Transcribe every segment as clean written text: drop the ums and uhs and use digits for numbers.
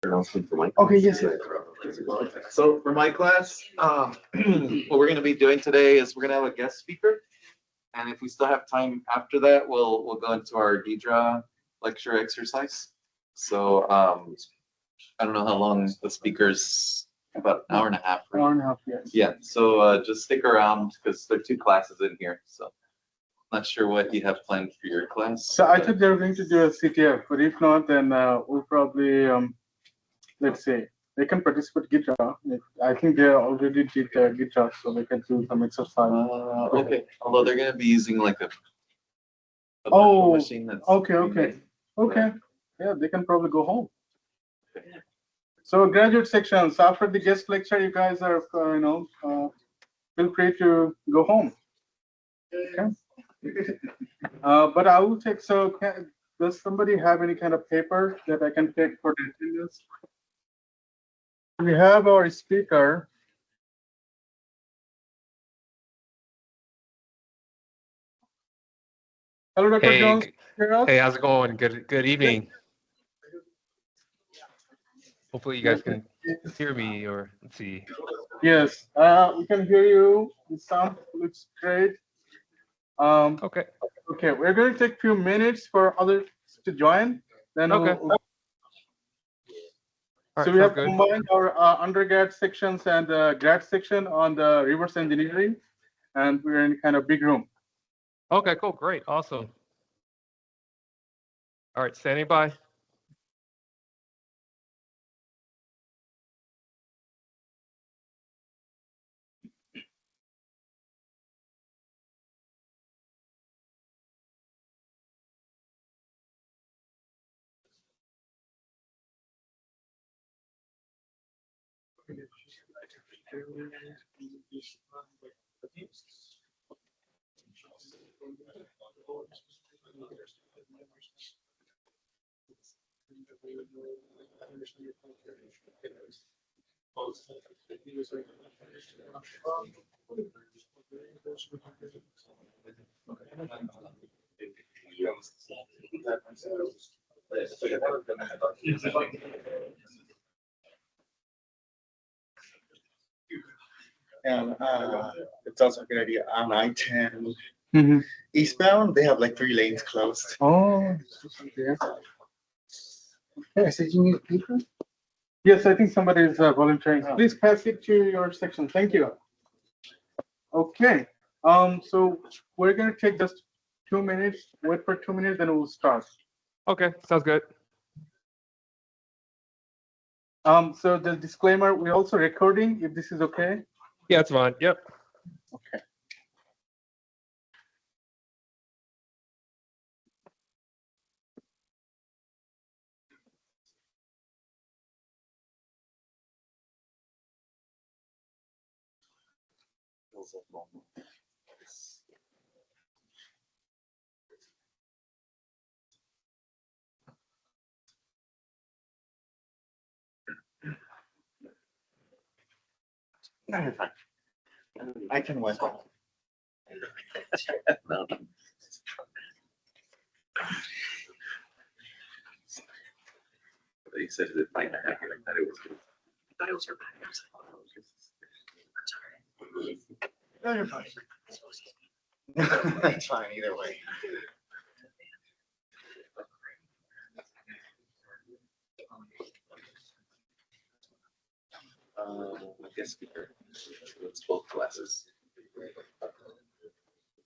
announcement for my Okay, yes. So for my class, what we're going to be doing today is we're going to have a guest speaker, and if we still have time after that, we'll go into our Deidre lecture exercise. So I don't know how long the speaker's, about an hour and a half. Right? Hour and a half, yes. Yeah. So just stick around because there are two classes in here. So not sure what you have planned for your class. So I thought they were going to do a CTF, but if not, then we'll probably let's say they can participate guitar. I think they already did guitar, so they can do some exercise. Okay. Although they're going to be using like a machine that's okay. Yeah, they can probably go home. So graduate sections, after the guest lecture, you guys are, feel free to go home. Okay. But I will take, does somebody have any kind of paper that I can take for the attendance? We have our speaker. Hello, Dr. Jones. Hey, how's it going? Good evening. Hopefully you guys can hear me, or let's see. Yes, we can hear you. The sound looks great. Okay. Okay, we're going to take a few minutes for others to join. Then Okay. So we have combined our undergrad sections and grad section on the reverse engineering, and we're in kind of big room. Okay, cool, great, awesome. All right, standing by. And it's also a good idea on I-10 eastbound. They have like 3 lanes closed. Oh, yeah. Okay, so you need paper? Yes, I think somebody is volunteering. Please pass it to your section. Thank you. Okay. So we're going to take just 2 minutes. Wait for 2 minutes, then we'll start. Okay, sounds good. So the disclaimer: we're also recording. If this is okay. Yeah, it's fine. Yep. Okay. No, you're fine. I can wait. No. They said it might not happen like that. It was good. Dials are back. No, you're fine. It's fine either way. Guest speaker. It's both classes.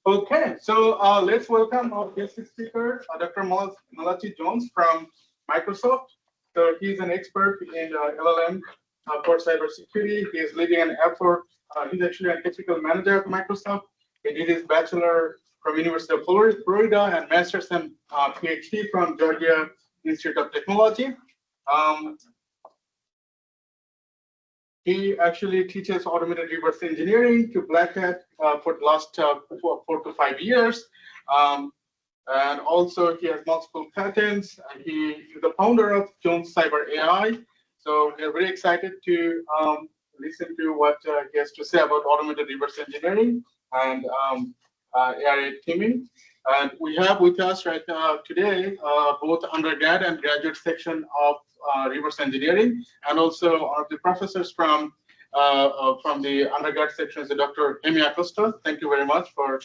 Okay, so let's welcome our guest speaker, Dr. Malachi Jones from Microsoft. So he's an expert in LLM for cybersecurity. He is leading an effort. He's actually a technical manager at Microsoft. He did his bachelor from University of Florida and master's and PhD from Georgia Institute of Technology. He actually teaches automated reverse engineering to Black Hat for the last 4 to 5 years. And also he has multiple patents. And he is the founder of Jones Cyber AI. So we're very excited to listen to what he has to say about automated reverse engineering and AI teaming. And we have with us right now today both undergrad and graduate section of reverse engineering, and also one of the professors from the undergrad section is Dr. Amy Acosta. Thank you very much for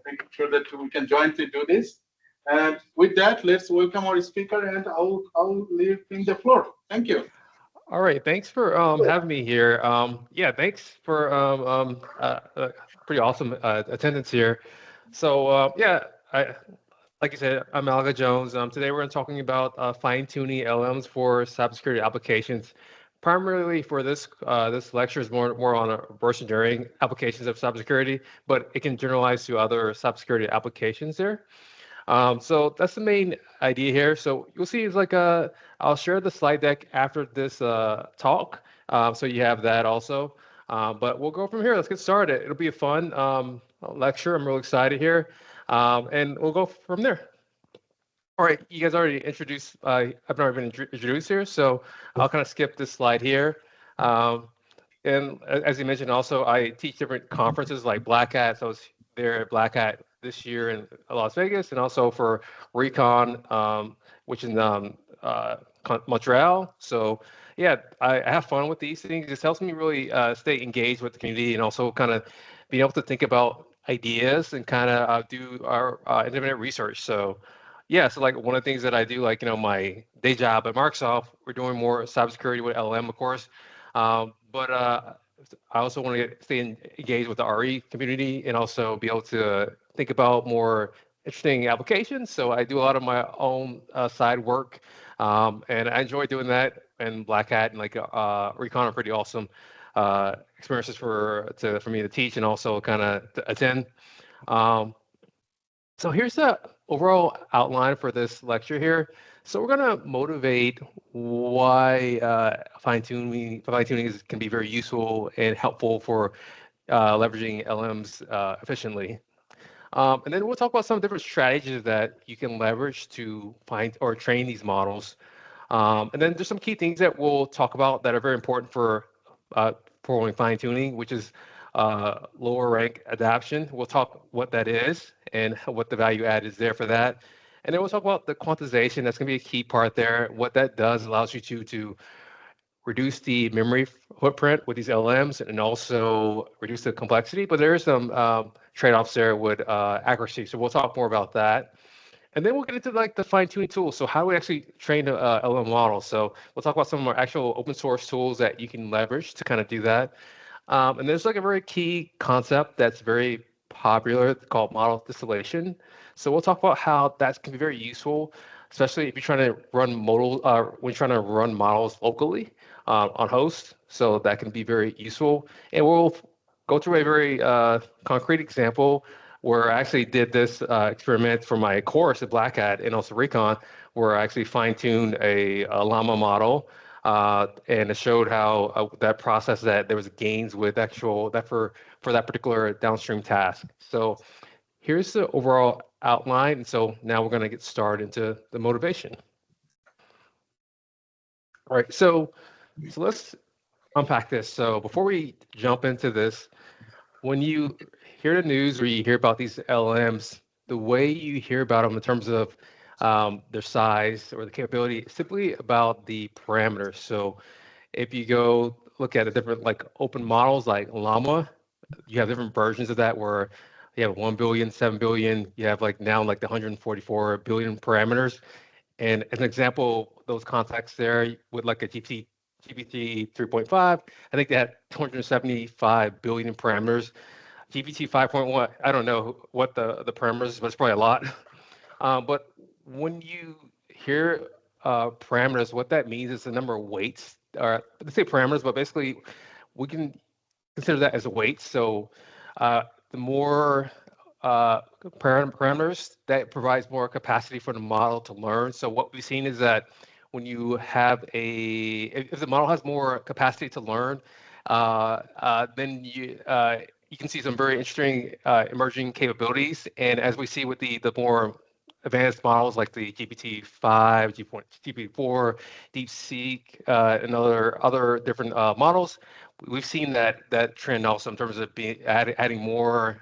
making sure that we can jointly do this. And with that, let's welcome our speaker, and I'll leave him the floor. Thank you. All right, thanks for having me here. Yeah, thanks for pretty awesome attendance here. So yeah, like you said, I'm Malachi Jones. Today we're going to talking about fine-tuning LLMs for cybersecurity applications. Primarily for this lecture is more on reverse engineering applications of cybersecurity, but it can generalize to other cybersecurity applications there. So that's the main idea here. So you'll see it's like I'll share the slide deck after this talk, so you have that also. But we'll go from here. Let's get started. It'll be a fun lecture. I'm real excited here, and we'll go from there. All right, you guys already introduced. I've never been introduced here, so I'll kind of skip this slide here. And as you mentioned, also I teach different conferences like Black Hat. So I was there at Black Hat this year in Las Vegas, and also for Recon, which is in Montreal. So yeah, I have fun with these things. This helps me really stay engaged with the community, and also kind of being able to think about ideas and kind of do our independent research. So yeah, so like one of the things that I do, like my day job at Microsoft, we're doing more cybersecurity with LLM, of course. But I also want to stay engaged with the RE community and also be able to think about more interesting applications. So I do a lot of my own side work, and I enjoy doing that. And Black Hat and like Recon are pretty awesome experiences for me to teach and also kind of to attend. So here's the overall outline for this lecture here. So we're going to motivate why fine-tuning can be very useful and helpful for leveraging LMs efficiently. And then we'll talk about some different strategies that you can leverage to find or train these models. And then there's some key things that we'll talk about that are very important for fine-tuning, which is lower rank adaptation. We'll talk what that is and what the value add is there for that. And then we'll talk about the quantization. That's going to be a key part there. What that does allows you to reduce the memory footprint with these LMs and also reduce the complexity. But there are some trade-offs there with accuracy. So we'll talk more about that. And then we'll get into like the fine-tuning tools. So how do we actually train a LM model? So we'll talk about some of our actual open source tools that you can leverage to kind of do that. And there's like a very key concept that's very popular called model distillation. So we'll talk about how that can be very useful, especially if you're trying to run when you're trying to run models locally on host. So that can be very useful. And we'll go through a very concrete example where I actually did this experiment for my course at Black Hat and also Recon, where I actually fine-tuned a llama model. And it showed how that process that there was gains with actual that for that particular downstream task. So here's the overall outline. And so now we're going to get started into the motivation. All right, so let's unpack this. So before we jump into this, when you hear the news or you hear about these LMs, the way you hear about them in terms of their size or the capability is simply about the parameters. So if you go look at the different like open models like Llama, you have different versions of that where you have 1 billion, 7 billion, you have like now like the 144 billion parameters. And as an example, those contexts there with like a GPT 3.5, I think they had 275 billion parameters. GPT 5.1, I don't know what the parameters is, but it's probably a lot. But when you hear parameters, what that means is the number of weights, or let's say parameters, but basically we can consider that as a weight. So the more parameters, that provides more capacity for the model to learn. So what we've seen is that when you have if the model has more capacity to learn, then you can see some very interesting emerging capabilities. And as we see with the more advanced models like the GPT-5, GPT-4, DeepSeek, and other different models, we've seen that trend also in terms of adding more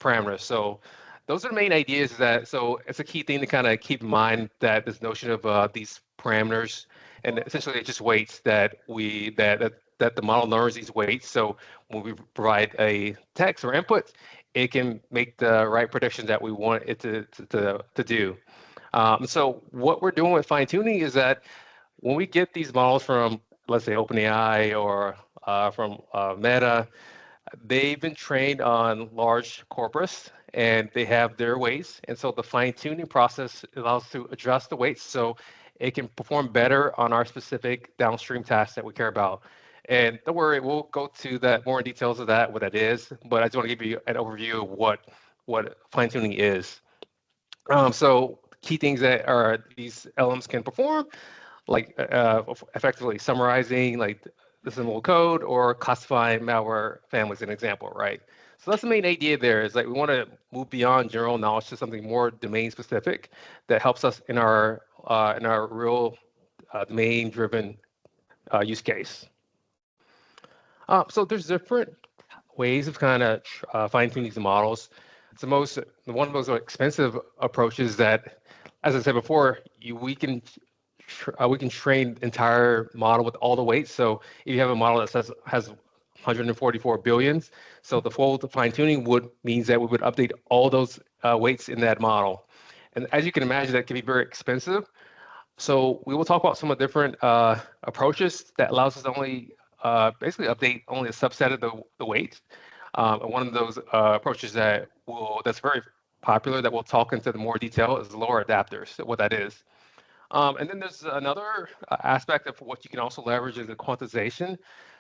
parameters. So those are the main ideas. So it's a key thing to kind of keep in mind, that this notion of these parameters, and essentially it's just weights that the model learns these weights. So when we provide a text or input, it can make the right predictions that we want it to do. So what we're doing with fine tuning is that when we get these models from, let's say, OpenAI or from Meta, they've been trained on large corpus and they have their weights. And so the fine tuning process allows us to adjust the weights so it can perform better on our specific downstream tasks that we care about. And don't worry, we'll go to that more in details of that, what that is. But I just want to give you an overview of what fine tuning is. So key things that are these LLMs can perform, like effectively summarizing like the symbol code or classifying malware families, an example, right? So that's the main idea there, is like we want to move beyond general knowledge to something more domain specific that helps us in our real domain driven use case. So there's different ways of kind of fine tuning these models. It's one of the most expensive approaches that, as I said before, we can train entire model with all the weights. So if you have a model that has 144 billions, so the full fine tuning means that we would update all those weights in that model. And as you can imagine, that can be very expensive. So we will talk about some of the different approaches that allows us to only basically update only a subset of the weights. And one of those approaches that's very popular that we'll talk into the more detail is lower adapters, so what that is. And then there's another aspect of what you can also leverage is the quantization.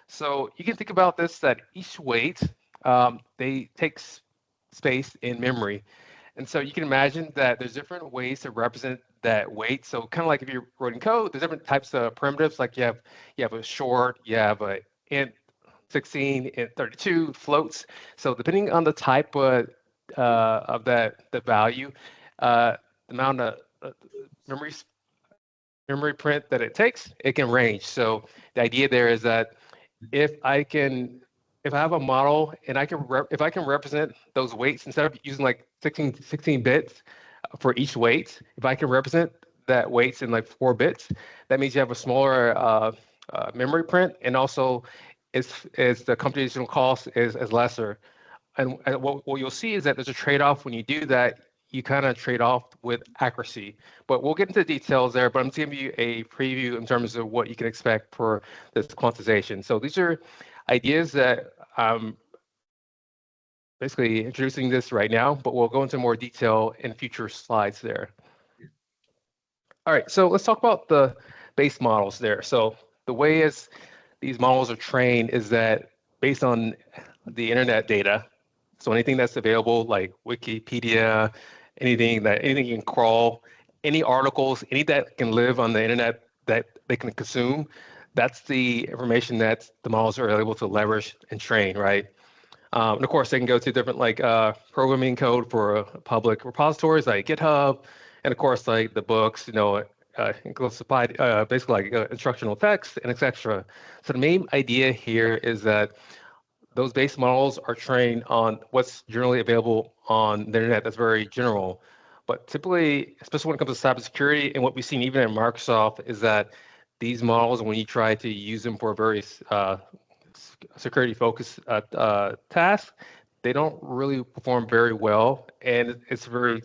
So you can think about this, that each weight, they take space in memory. And so you can imagine that there's different ways to represent that weight. So kind of like if you're writing code, there's different types of primitives. Like you have a short, you have a int 16, int 32, floats. So depending on the type of the value, the amount of memory print that it takes, it can range. So the idea there is that if I have a model and if I can represent those weights instead of using like 16 bits for each weight, if I can represent that weights in like 4 bits, that means you have a smaller memory print, and also it's the computational cost is lesser. And what you'll see is that there's a trade-off when you do that. You kind of trade off with accuracy, but we'll get into the details there. But I'm just giving you a preview in terms of what you can expect for this quantization. So these are ideas that I'm basically introducing this right now, but we'll go into more detail in future slides there. All right, so let's talk about the base models there. So the way these models are trained is that based on the internet data. So anything that's available, like Wikipedia, anything you can crawl, any articles, any that can live on the internet that they can consume, that's the information that the models are able to leverage and train, right? And of course, they can go to different like programming code for public repositories like GitHub, and of course, like the books, classified basically like instructional text and etc. So the main idea here is that those base models are trained on what's generally available on the internet that's very general. But typically, especially when it comes to cybersecurity, and what we've seen even at Microsoft is that these models, when you try to use them for various security-focused tasks, they don't really perform very well, and it's very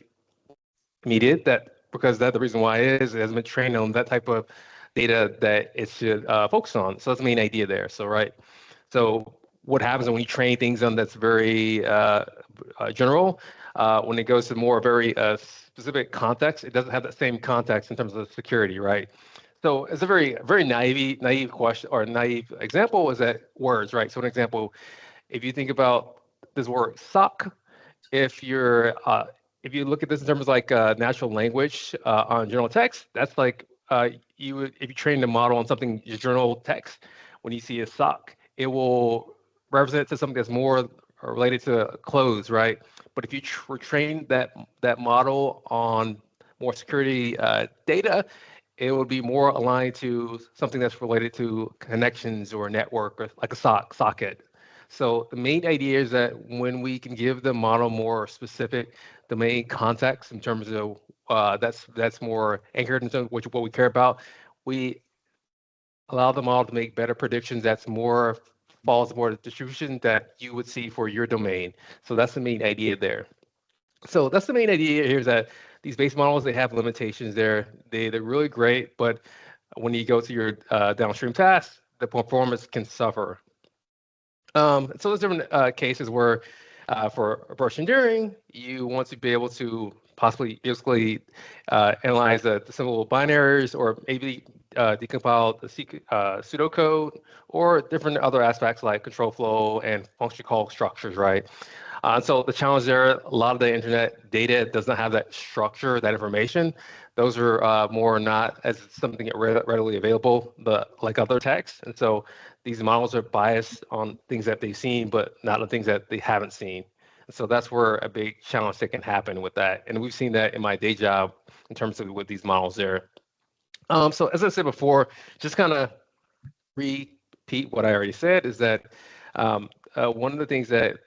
immediate because the reason why it hasn't been trained on that type of data that it should focus on. So that's the main idea there. So right, so what happens when you train things on that's very general, when it goes to more very specific context, it doesn't have that same context in terms of security, right? So it's a very naive question or naive example is that words, right? So an example, if you think about this word sock, if you look at this in terms of like natural language on general text, that's like if you train the model on something general text, when you see a sock, it will represent to something that's more related to clothes, right? But if you train that model on more security data, it would be more aligned to something that's related to connections or network, or like a socket. So the main idea is that when we can give the model more specific domain context in terms of that's more anchored in terms of what we care about. We allow the model to make better predictions that's more follows more the distribution that you would see for your domain. So that's the main idea there. So that's the main idea here is that these base models, they have limitations there. They're really great, but when you go to your downstream tasks, the performance can suffer. So there's different cases where for reverse engineering, you want to be able to possibly basically analyze the simple binaries or maybe decompile the pseudocode or different other aspects like control flow and function call structures, right? So the challenge there, a lot of the internet data does not have that structure, that information. Those are more not as something readily available, but like other texts. And so these models are biased on things that they've seen, but not on things that they haven't seen. And so that's where a big challenge that can happen with that. And we've seen that in my day job in terms of with these models there. So as I said before, just kind of repeat what I already said is that one of the things that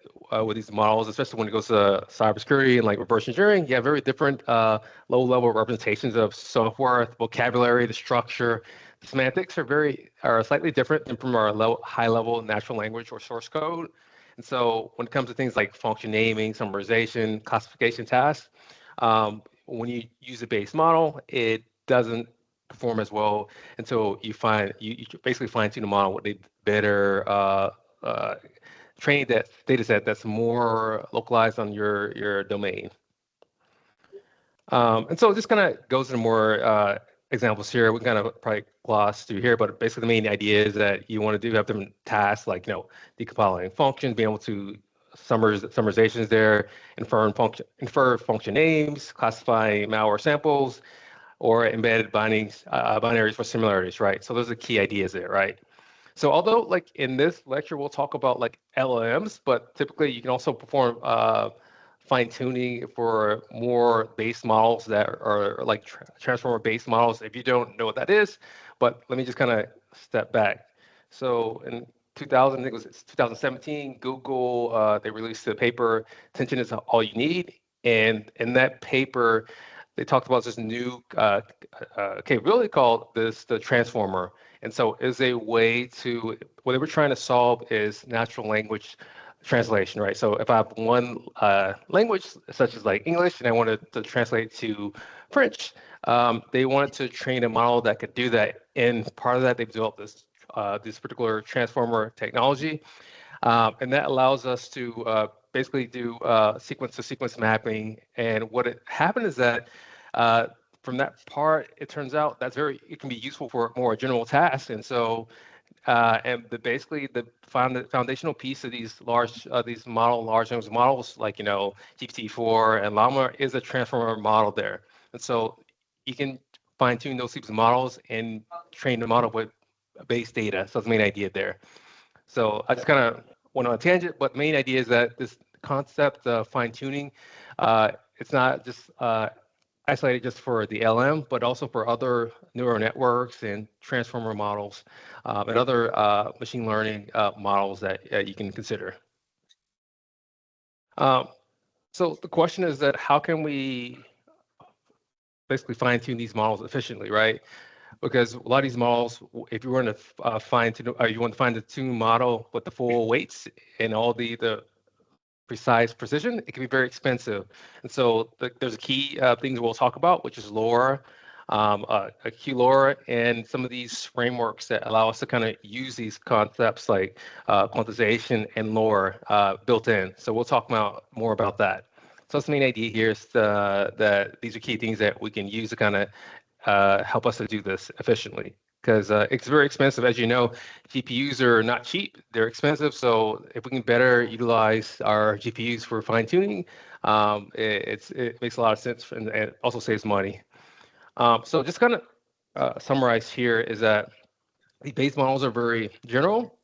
with these models, especially when it goes to cybersecurity and like reverse engineering, you have very different low-level representations of self-worth, vocabulary, the structure. The semantics are slightly different than from our high-level natural language or source code. And so when it comes to things like function naming, summarization, classification tasks, when you use a base model, it doesn't perform as well until you basically fine-tune the model with a better train that data set that's more localized on your domain. And so this kind of goes into more examples here. We kind of probably gloss through here, but basically the main idea is that you want to have different tasks like, decompiling functions, being able to summarizations there, infer function names, classifying malware samples, or embedded binaries for similarities, right? So those are key ideas there, right? So although like in this lecture, we'll talk about like LLMs, but typically you can also perform fine tuning for more base models that are like transformer based models if you don't know what that is. But let me just kind of step back. So in 2000, I think it was 2017, Google, they released a paper, Attention is All You Need. And in that paper, they talked about this new capability called the transformer. And so is a way to, what they were trying to solve is natural language translation, right? So if I have one language, such as like English, and I wanted to translate to French, they wanted to train a model that could do that. And part of that, they've developed this particular transformer technology. And that allows us to basically do sequence-to-sequence mapping. And what happened is that from that part, it turns out it can be useful for more general tasks. And so, basically the foundational piece of these large language models, like GPT-4 and Llama, is a transformer model there. And so you can fine tune those types of models and train the model with base data. So that's the main idea there. So I just kind of went on a tangent, but the main idea is that this concept of fine tuning, it's not just isolated just for the LM, but also for other neural networks and transformer models and other machine learning models that you can consider. So the question is that how can we basically fine tune these models efficiently, right? Because a lot of these models, if you want to fine tune model with the full weights and all the precise precision, it can be very expensive. And so there's a key things we'll talk about, which is LoRa, a QLoRa, and some of these frameworks that allow us to kind of use these concepts like quantization and LoRa built in. So we'll talk more about that. So that's the main idea here is that these are key things that we can use to kind of help us to do this efficiently. Because it's very expensive. As you know, GPUs are not cheap. They're expensive. So if we can better utilize our GPUs for fine tuning, it makes a lot of sense and it also saves money. So just kind of summarize here is that the base models are very general,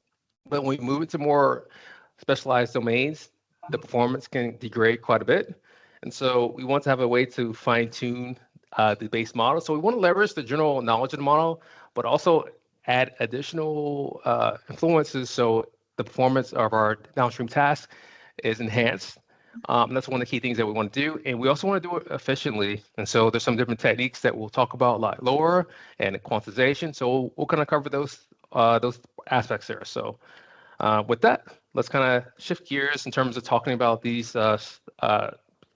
but when we move into more specialized domains, the performance can degrade quite a bit. And so we want to have a way to fine tune the base model. So we want to leverage the general knowledge of the model, but also add additional influences so the performance of our downstream task is enhanced. That's one of the key things that we want to do. And we also want to do it efficiently. And so there's some different techniques that we'll talk about, like LoRa and quantization. So we'll kind of cover those aspects there. So with that, let's kind of shift gears in terms of talking about these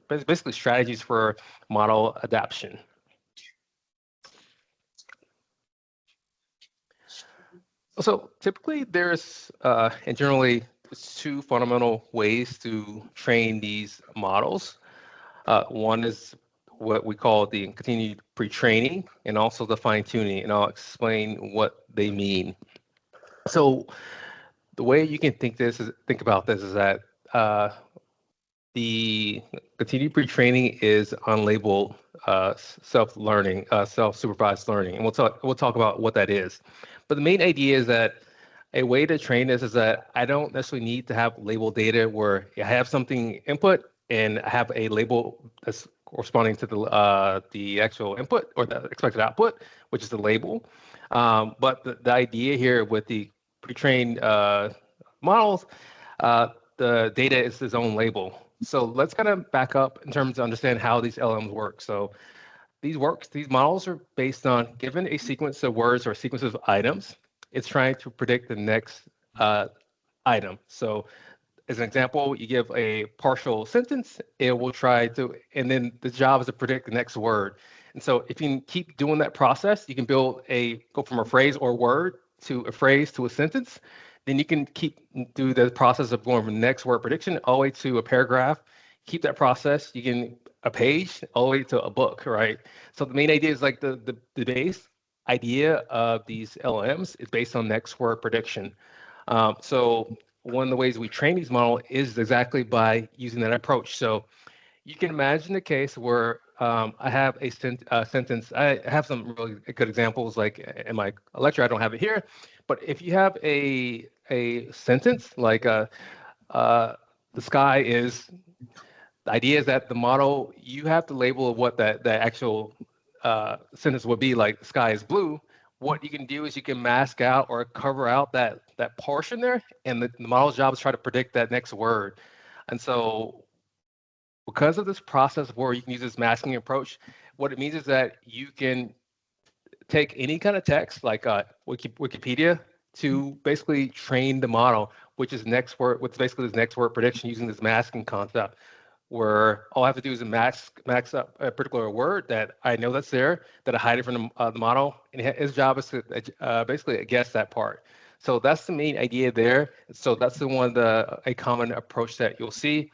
basically strategies for model adaptation. So typically there's and generally two fundamental ways to train these models. One is what we call the continued pre-training and also the fine-tuning, and I'll explain what they mean. So the way you can think about this is that the continued pre-training is unlabeled self-learning, self-supervised learning, and we'll talk about what that is. But the main idea is that a way to train this is that I don't necessarily need to have labeled data where I have something input and I have a label that's corresponding to the actual input or the expected output, which is the label. But the idea here with the pre-trained models, the data is its own label. So let's kind of back up in terms of understand how these LLMs work. So these models are based on given a sequence of words or a sequence of items, it's trying to predict the next item. So as an example, you give a partial sentence, it will try to, and then the job is to predict the next word. And so if you can keep doing that process, you can go from a phrase or word to a phrase to a sentence. Then you can do the process of going from the next word prediction all the way to a paragraph. Keep that process. You can a page all the way to a book, right? So the main idea is like the base idea of these LLMs is based on next word prediction. So one of the ways we train these models is exactly by using that approach. So you can imagine a case where I have a sentence. I have some really good examples, like in my lecture. I don't have it here, but if you have a sentence like the sky is, the idea is that the model, you have to label what that actual sentence would be, like the sky is blue. What you can do is you can mask out or cover out that portion there, and the model's job is try to predict that next word. And so because of this process where you can use this masking approach, what it means is that you can take any kind of text like Wikipedia to basically train the model, which is basically this next word prediction using this masking concept, where all I have to do is max up a particular word that I know that's there, that I hide it from the model, and his job is to basically guess that part. So that's the main idea there. So that's a common approach that you'll see.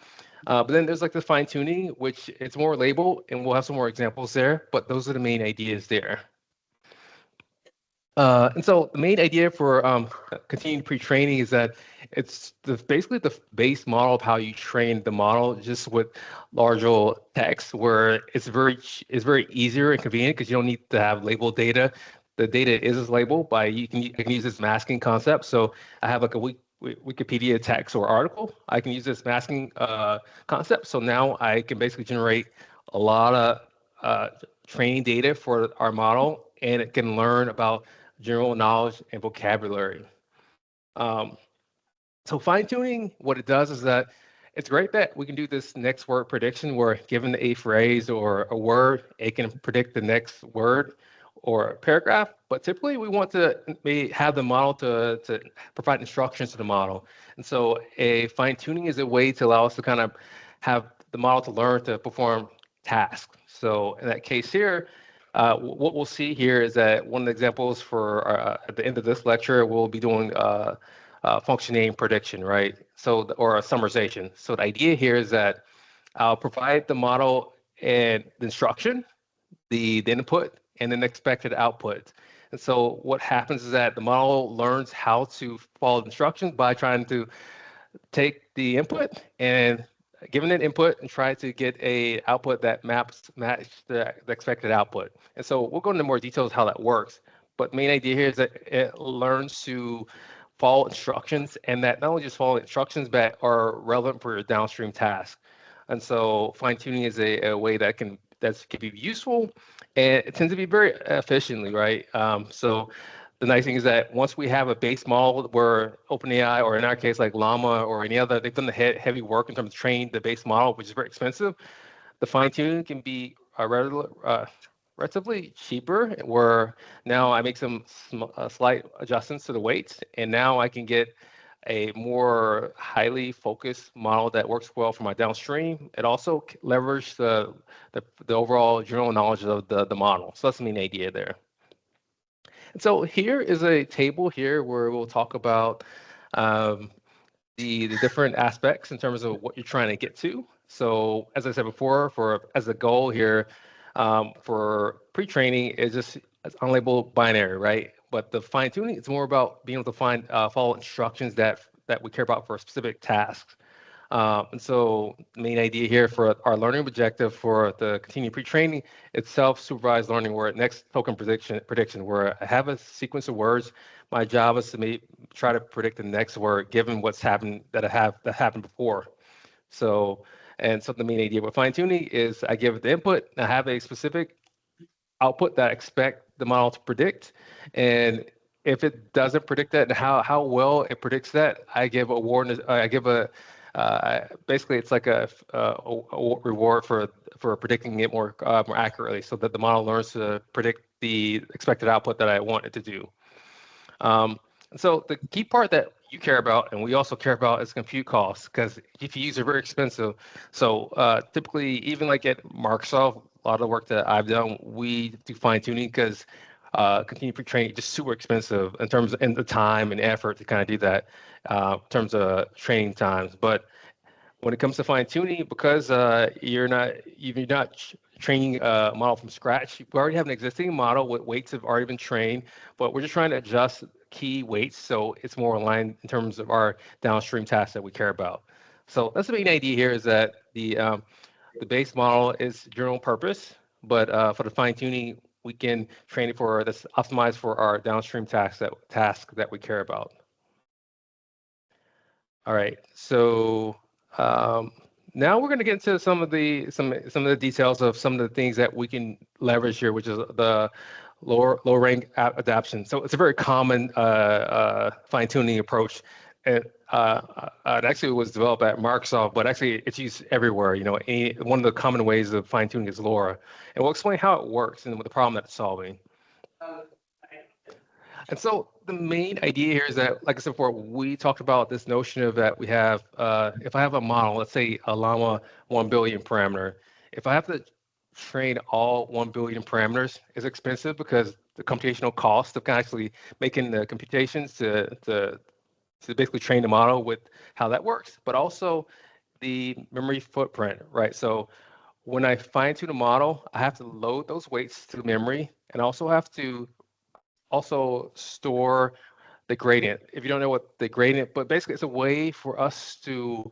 But then there's like the fine tuning, which it's more label, and we'll have some more examples there. But those are the main ideas there. And so the main idea for continuing pre-training is that it's basically the base model of how you train the model, just with larger text, where it's very easier and convenient because you don't need to have labeled data. The data is labeled by I can use this masking concept. So I have like a Wikipedia text or article. I can use this masking concept. So now I can basically generate a lot of training data for our model, and it can learn about general knowledge and vocabulary. So fine tuning, what it does is that it's great that we can do this next word prediction where given a phrase or a word, it can predict the next word or paragraph. But typically we want to have the model to provide instructions to the model. And so a fine tuning is a way to allow us to kind of have the model to learn to perform tasks. So in that case here, what we'll see here is that one of the examples for at the end of this lecture, we'll be doing function name prediction, right? So, or a summarization. So the idea here is that I'll provide the model and the instruction, the input, and then expected output. And so what happens is that the model learns how to follow the instructions by trying to take the input and given an input and try to get a output that match the expected output. And so we'll go into more details how that works. But the main idea here is that it learns to follow instructions, and that not only just follow instructions, but are relevant for your downstream task. And so fine tuning is a way that can be useful, and it tends to be very efficiently, right? So the nice thing is that once we have a base model where OpenAI, or in our case like Llama or any other, they've done the heavy work in terms of training the base model, which is very expensive. The fine tuning can be relatively cheaper, where now I make some slight adjustments to the weights, and now I can get a more highly focused model that works well for my downstream. It also leverages the overall general knowledge of the model. So that's the main idea there. And so here is a table here where we'll talk about the different aspects in terms of what you're trying to get to. So as I said before, as a goal here, for pre-training is just it's unlabeled binary, right? But the fine tuning is more about being able to follow instructions that we care about for specific tasks. And so the main idea here for our learning objective for the continued pre-training, it's self-supervised learning, where next token prediction, where I have a sequence of words. My job is to try to predict the next word given what's happened that happened before. So the main idea with fine tuning is I give the input, I have a specific output that I expect the model to predict, and if it doesn't predict that and how well it predicts that, I give basically it's like a reward for predicting it more accurately, so that the model learns to predict the expected output that I want it to do. So the key part that you care about, and we also care about, is compute costs, because GPUs are very expensive. So typically, even like at Microsoft, a lot of the work that I've done, we do fine tuning because continued pre-training is just super expensive in terms of the time and effort to kind of do that in terms of training times. But when it comes to fine tuning, because you're not training a model from scratch, you already have an existing model with weights have already been trained, but we're just trying to adjust key weights so it's more aligned in terms of our downstream tasks that we care about. So that's the main idea here, is that the base model is general purpose, but for the fine tuning, we can train it for this optimized for our downstream task that we care about. All right, so now we're going to get into some of the details of some of the things that we can leverage here, which is the lower rank adaptation. So it's a very common fine tuning approach. It actually was developed at Microsoft, but actually it's used everywhere. You know, one of the common ways of fine tuning is LoRa, and we'll explain how it works and what the problem that it's solving. And so the main idea here is that, like I said before, we talked about this notion of that we have, if I have a model, let's say a Llama 1 billion parameter, if I have to train all 1 billion parameters, it's expensive because the computational cost of actually making the computations to basically train the model with how that works, but also the memory footprint, right? So when I fine tune a model, I have to load those weights to memory, and also have to store the gradient. If you don't know what the gradient, but basically it's a way for us to,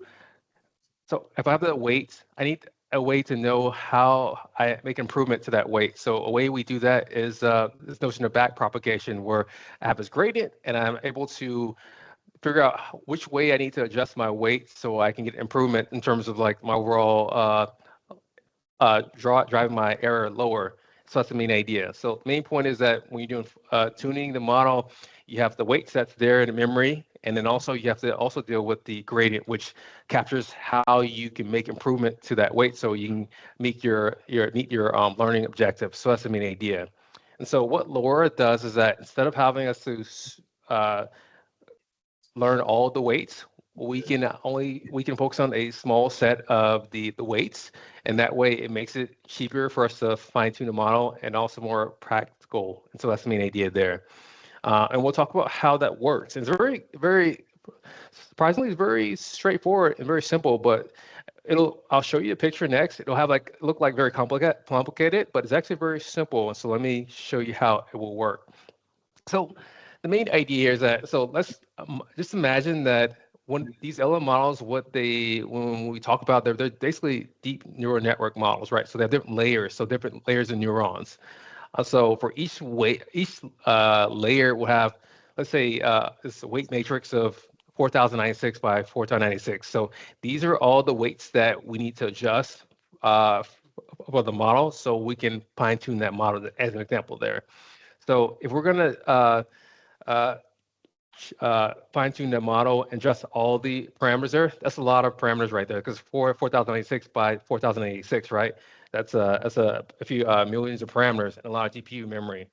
so if I have the weight, I need a way to know how I make improvement to that weight. So a way we do that is this notion of back propagation, where I have this gradient and I'm able to figure out which way I need to adjust my weight so I can get improvement in terms of like my overall driving my error lower. So that's the main idea. So the main point is that when you're doing tuning the model, you have the weights that's there in the memory, and then also you have to also deal with the gradient, which captures how you can make improvement to that weight so you can meet your learning objective. So that's the main idea. And so what LoRa does is that instead of having us to learn all the weights, we can focus on a small set of the weights, and that way it makes it cheaper for us to fine tune the model and also more practical. And so that's the main idea there. And we'll talk about how that works. And it's very surprisingly, it's very straightforward and very simple, but I'll show you a picture next. It'll have look like very complicated, but it's actually very simple. And so let me show you how it will work. So the main idea is that, so let's just imagine that when these LLM models, when we talk about, they're basically deep neural network models, right? So they have different layers, so different layers of neurons. So for each layer will have, let's say, this weight matrix of 4,096 by 4,096. So these are all the weights that we need to adjust for the model, so we can fine tune that model as an example there. So if we're gonna fine tune the model and adjust all the parameters there. That's a lot of parameters right there, because 4096 by 4086, right? That's a few millions of parameters and a lot of GPU memory.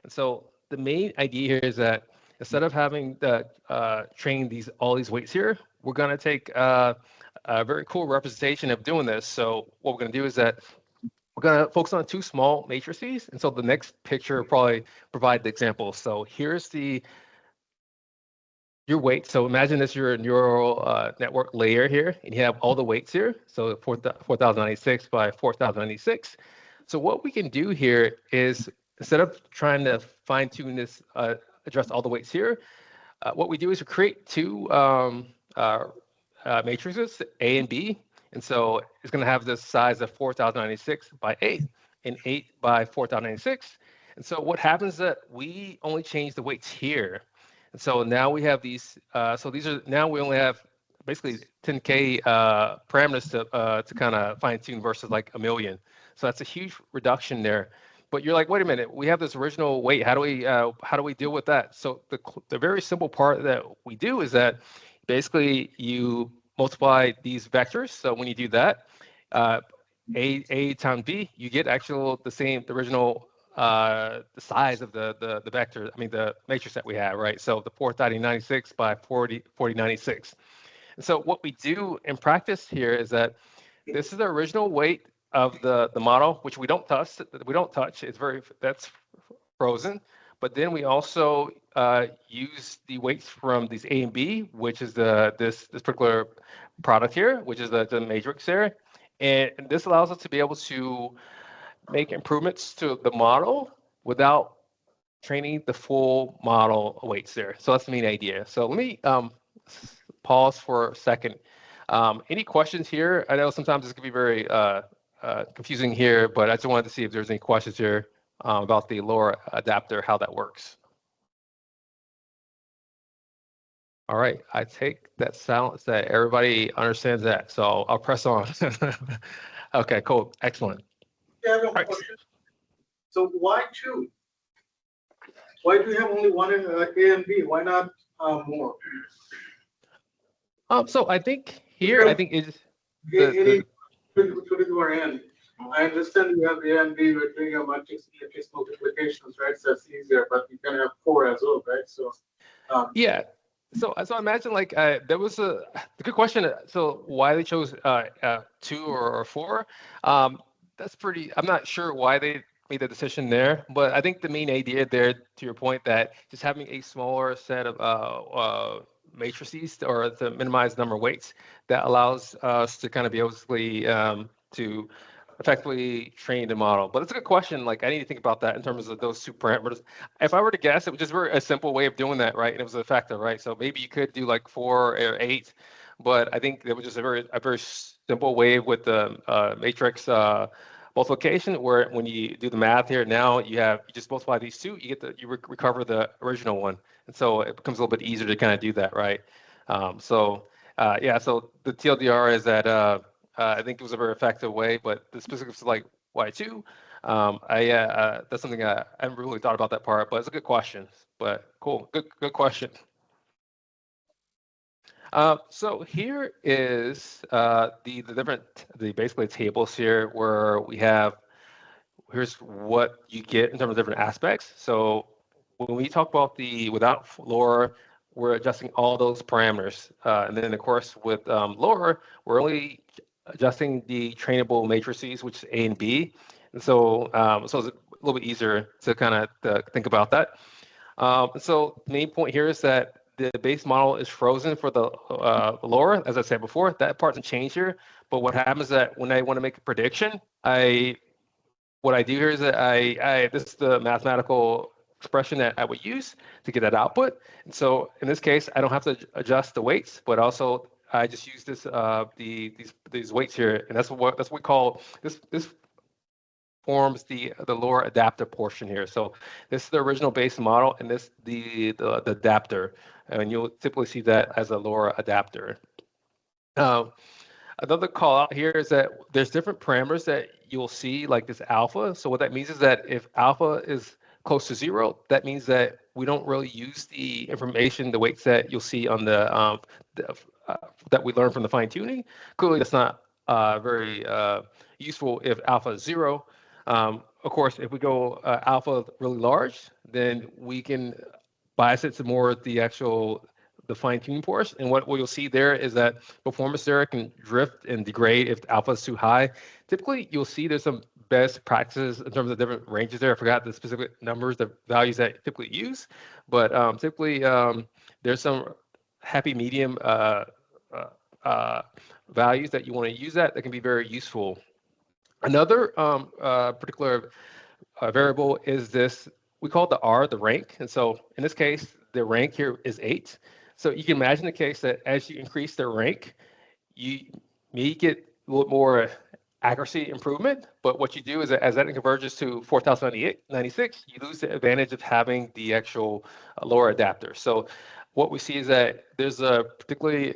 And so the main idea here is that instead of having the train all these weights here, we're going to take a very cool representation of doing this. So what we're going to do is that we're going to focus on two small matrices. And so the next picture will probably provide the example. So here's your weight. So imagine this your neural network layer here, and you have all the weights here. So 4096 by 4096. So what we can do here is, instead of trying to fine tune this, address all the weights here, what we do is we create two matrices, A and B. And so it's going to have this size of 4096 by 8 and 8 by 4096. And so what happens is that we only change the weights here. And so now we have these, now we only have basically 10K parameters to kind of fine tune versus like a million. So that's a huge reduction there. But you're like, wait a minute, we have this original weight. How do we deal with that? So the very simple part that we do is that basically you multiply these vectors. So when you do that, A times B, you get the original the size of the vector, the matrix that we have, right? So the 4096 by 4096. And so what we do in practice here is that this is the original weight of the model, which we don't touch. That's frozen. But then we also use the weights from these A and B, which is this particular product here, which is the matrix there. And this allows us to be able to make improvements to the model without training the full model weights there. So that's the main idea. So let me pause for a second. Any questions here? I know sometimes this can be very confusing here, but I just wanted to see if there's any questions here about the LoRa adapter, how that works. All right, I take that silence that everybody understands that, so I'll press on. Okay, cool, excellent. Yeah, I have a question. So why two? Why do you have only one in A and B? Why not more? So I think here, I think is particular end. I understand you have A and B, we're doing a matrix multiplications, right? So that's easier, but you can have 4 as well, right? So yeah. So imagine like there was a good question. So why they chose 2 or 4? That's pretty. I'm not sure why they made the decision there, but I think the main idea there, to your point, that just having a smaller set of matrices or to minimize the number of weights, that allows us to kind of be able to effectively train the model. But it's a good question. Like I need to think about that in terms of those two parameters. If I were to guess, it was just a simple way of doing that, right? And it was a factor, right? So maybe you could do like 4 or 8, but I think it was just a very simple way with the matrix multiplication, where when you do the math here, now you just multiply these two, you recover the original one, and so it becomes a little bit easier to kind of do that, right? So the TLDR is that I think it was a very effective way, but the specifics of like why 2, that's something I haven't really thought about that part, but it's a good question. But cool, good question. So here is the basically tables here where here's what you get in terms of different aspects. So when we talk about without LoRa, we're adjusting all those parameters. And then of course with LoRa, we're only adjusting the trainable matrices, which is A and B. And so it's a little bit easier to kind of think about that. So the main point here is that the base model is frozen for the LoRa, as I said before. That part doesn't change here. But what happens is that when I want to make a prediction, what I do here is that this is the mathematical expression that I would use to get that output. And so in this case, I don't have to adjust the weights, but also I just use these weights here, and that's what we call this forms the LoRa adapter portion here. So this is the original base model, and this the adapter, and you'll typically see that as a LoRa adapter. Another call out here is that there's different parameters that you'll see, like this alpha. So what that means is that if alpha is close to 0, that means that we don't really use the information, the weights that you'll see on the that we learned from the fine tuning. Clearly, that's not very useful if alpha is 0. Of course, if we go alpha really large, then we can bias it to more the fine tuning portion. And what you'll see there is that performance there can drift and degrade if the alpha is too high. Typically, you'll see there's some best practices in terms of different ranges there. I forgot the specific numbers, the values that you typically use, but typically there's some happy medium values that you want to use that can be very useful. Another particular variable is this, we call it the R, the rank. And so in this case, the rank here is 8. So you can imagine the case that as you increase the rank, you may get a little more accuracy improvement. But what you do is that as that converges to 4096, you lose the advantage of having the actual lower adapter. So what we see is that there's a particularly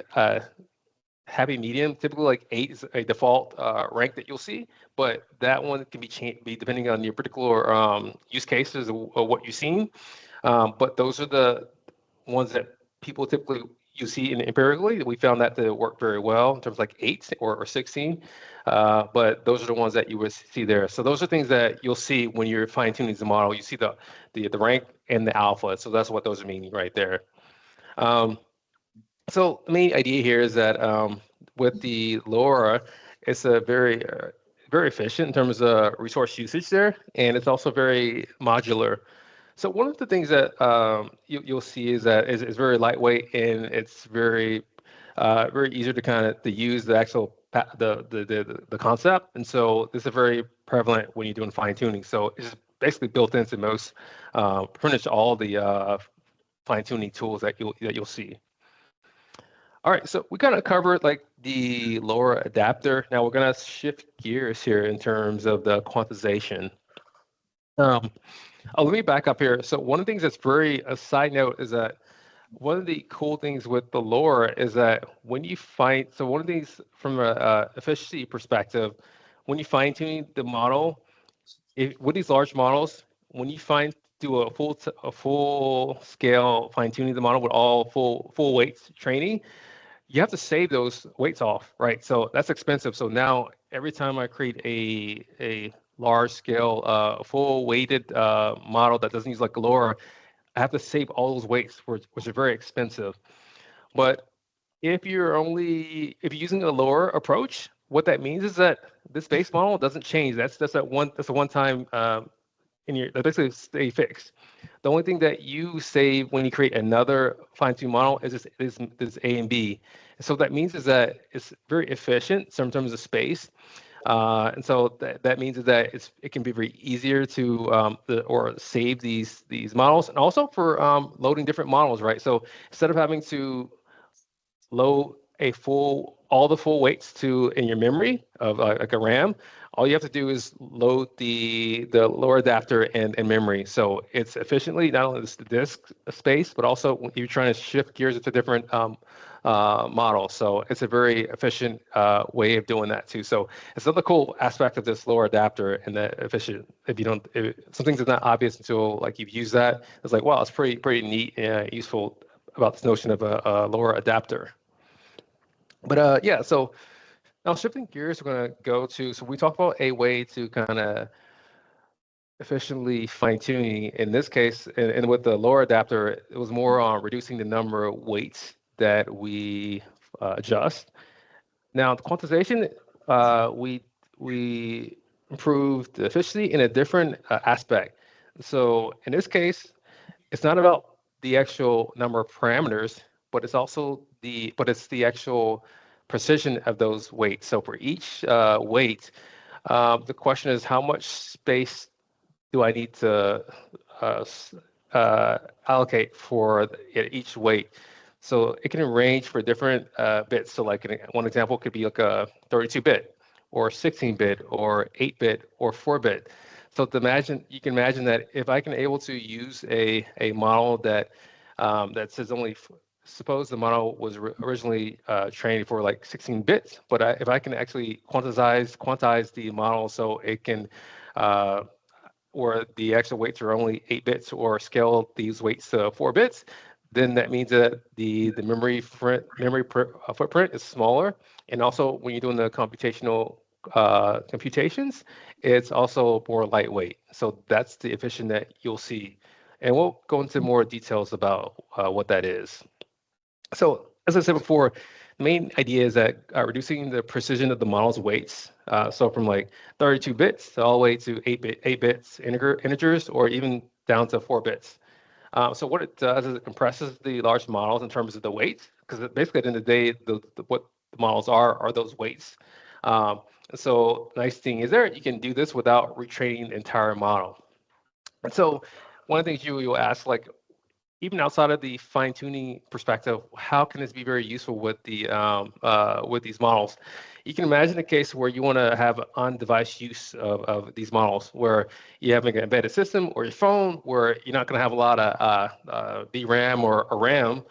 happy medium, typically like 8 is a default rank that you'll see, but that one can be depending on your particular use cases or what you've seen. But those are the ones that people typically you see empirically. We found that to work very well in terms of like 8 or 16. But those are the ones that you would see there. So those are things that you'll see when you're fine tuning the model. You see the rank and the alpha. So that's what those are meaning right there. So the main idea here is that with the LoRa, it's a very efficient in terms of resource usage there, and it's also very modular. So one of the things that you'll see is that it's very lightweight and it's very easy to kind of use the actual the concept, and so this is very prevalent when you're doing fine tuning. So it's basically built into most pretty much all the fine tuning tools that you'll see. All right, so we kind of covered like the LoRa adapter. Now we're gonna shift gears here in terms of the quantization. Let me back up here. So one of the things that's a side note is that one of the cool things with the LoRa is that when you so one of these from a efficiency perspective, when you fine tune the model, with these large models, when you do a full scale fine tuning the model with all full weights training, you have to save those weights off, right? So that's expensive. So now every time I create a large scale, full weighted model that doesn't use like LoRa, I have to save all those weights, which are very expensive. But if you're using a LoRa approach, what that means is that this base model doesn't change. That's a one time that basically stay fixed. The only thing that you save when you create another fine-tuned model is this A and B. And so that means is that it's very efficient in terms of space. And so that means is that it can be very easier to or save these models, and also for loading different models, right? So instead of having to load all the full weights in your memory of like a RAM, all you have to do is load the LoRa adapter and memory. So it's efficiently not only the disk space, but also when you're trying to shift gears into different models. So it's a very efficient way of doing that too. So it's another cool aspect of this LoRa adapter, and that efficient. Some things are not obvious until like you've used that. It's like, wow, it's pretty neat and useful about this notion of a LoRa adapter. But yeah, so now shifting gears, we're going to go to, so we talked about a way to kind of efficiently fine tuning. In this case, and with the LoRa adapter, it was more on reducing the number of weights that we adjust. Now, the quantization, we improved the efficiency in a different aspect. So in this case, it's not about the actual number of parameters, but it's the actual precision of those weights. So for each weight, the question is how much space do I need to allocate for each weight? So it can range for different bits. So like one example could be like a 32-bit or 16-bit or 8-bit or 4-bit. So you can imagine that if I can able to use a model that says only, suppose the model was originally trained for like 16 bits, but if I can actually quantize the model so it can or the actual weights are only 8 bits or scale these weights to 4 bits, then that means that the footprint is smaller. And also when you're doing the computational computations, it's also more lightweight. So that's the efficient that you'll see. And we'll go into more details about what that is. So as I said before, the main idea is that reducing the precision of the model's weights, so from like 32 bits all the way to 8 bits integers, or even down to 4 bits. So what it does is it compresses the large models in terms of the weight, because basically at the end of the day, what the models are those weights. So nice thing is there, you can do this without retraining the entire model. And so one of the things you'll ask, like, even outside of the fine-tuning perspective, how can this be very useful with these models? You can imagine a case where you want to have on-device use of these models, where you have an embedded system or your phone, where you're not going to have a lot of VRAM or RAM.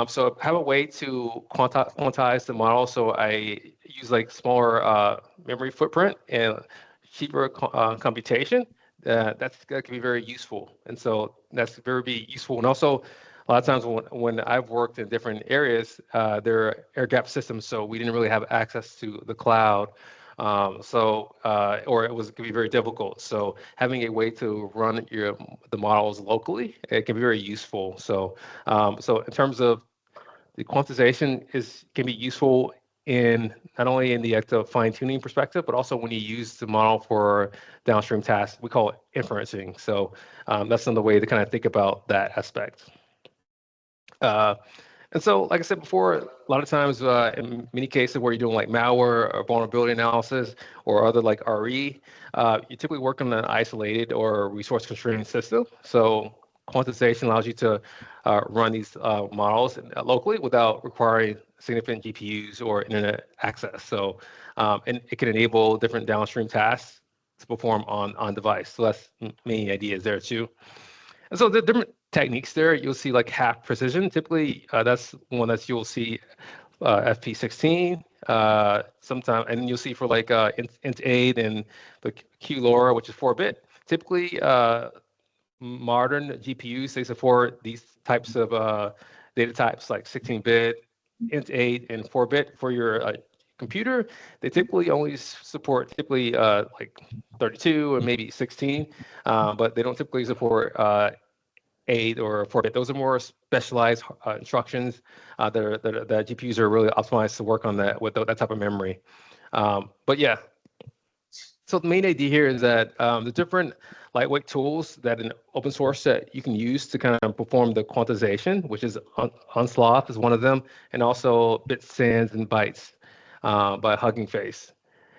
So have a way to quantize the model. So I use like smaller memory footprint and cheaper computation. That can be very useful. And so that's very useful. And also, a lot of times when I've worked in different areas, there are air-gapped systems, so we didn't really have access to the cloud. Or it could be very difficult. So having a way to run the models locally, it can be very useful. So in terms of the quantization can be useful in not only in the act of fine-tuning perspective, but also when you use the model for downstream tasks. We call it inferencing. So that's another way to kind of think about that aspect. And so, like I said before, a lot of times in many cases where you're doing like malware or vulnerability analysis or other like RE, you typically work on an isolated or resource constrained system. So quantization allows you to run these models locally without requiring significant GPUs or internet access. So, and it can enable different downstream tasks to perform on device. So that's main ideas there too. And so the different techniques there, you'll see like half precision. Typically, that's one that you'll see FP16 sometime, and you'll see for like int 8 and the QLoRa, which is 4-bit. Typically, modern GPUs, they support these types of data types like 16-bit, int 8, and 4-bit for your computer. They typically only support like 32 and maybe 16, but they don't typically support 8 or 4-bit. Those are more specialized instructions that GPUs are really optimized to work on that with that type of memory. But yeah, so the main idea here is that the different lightweight tools that in open source that you can use to kind of perform the quantization, which is Unsloth is one of them, and also Bitsand and Bytes by Hugging Face.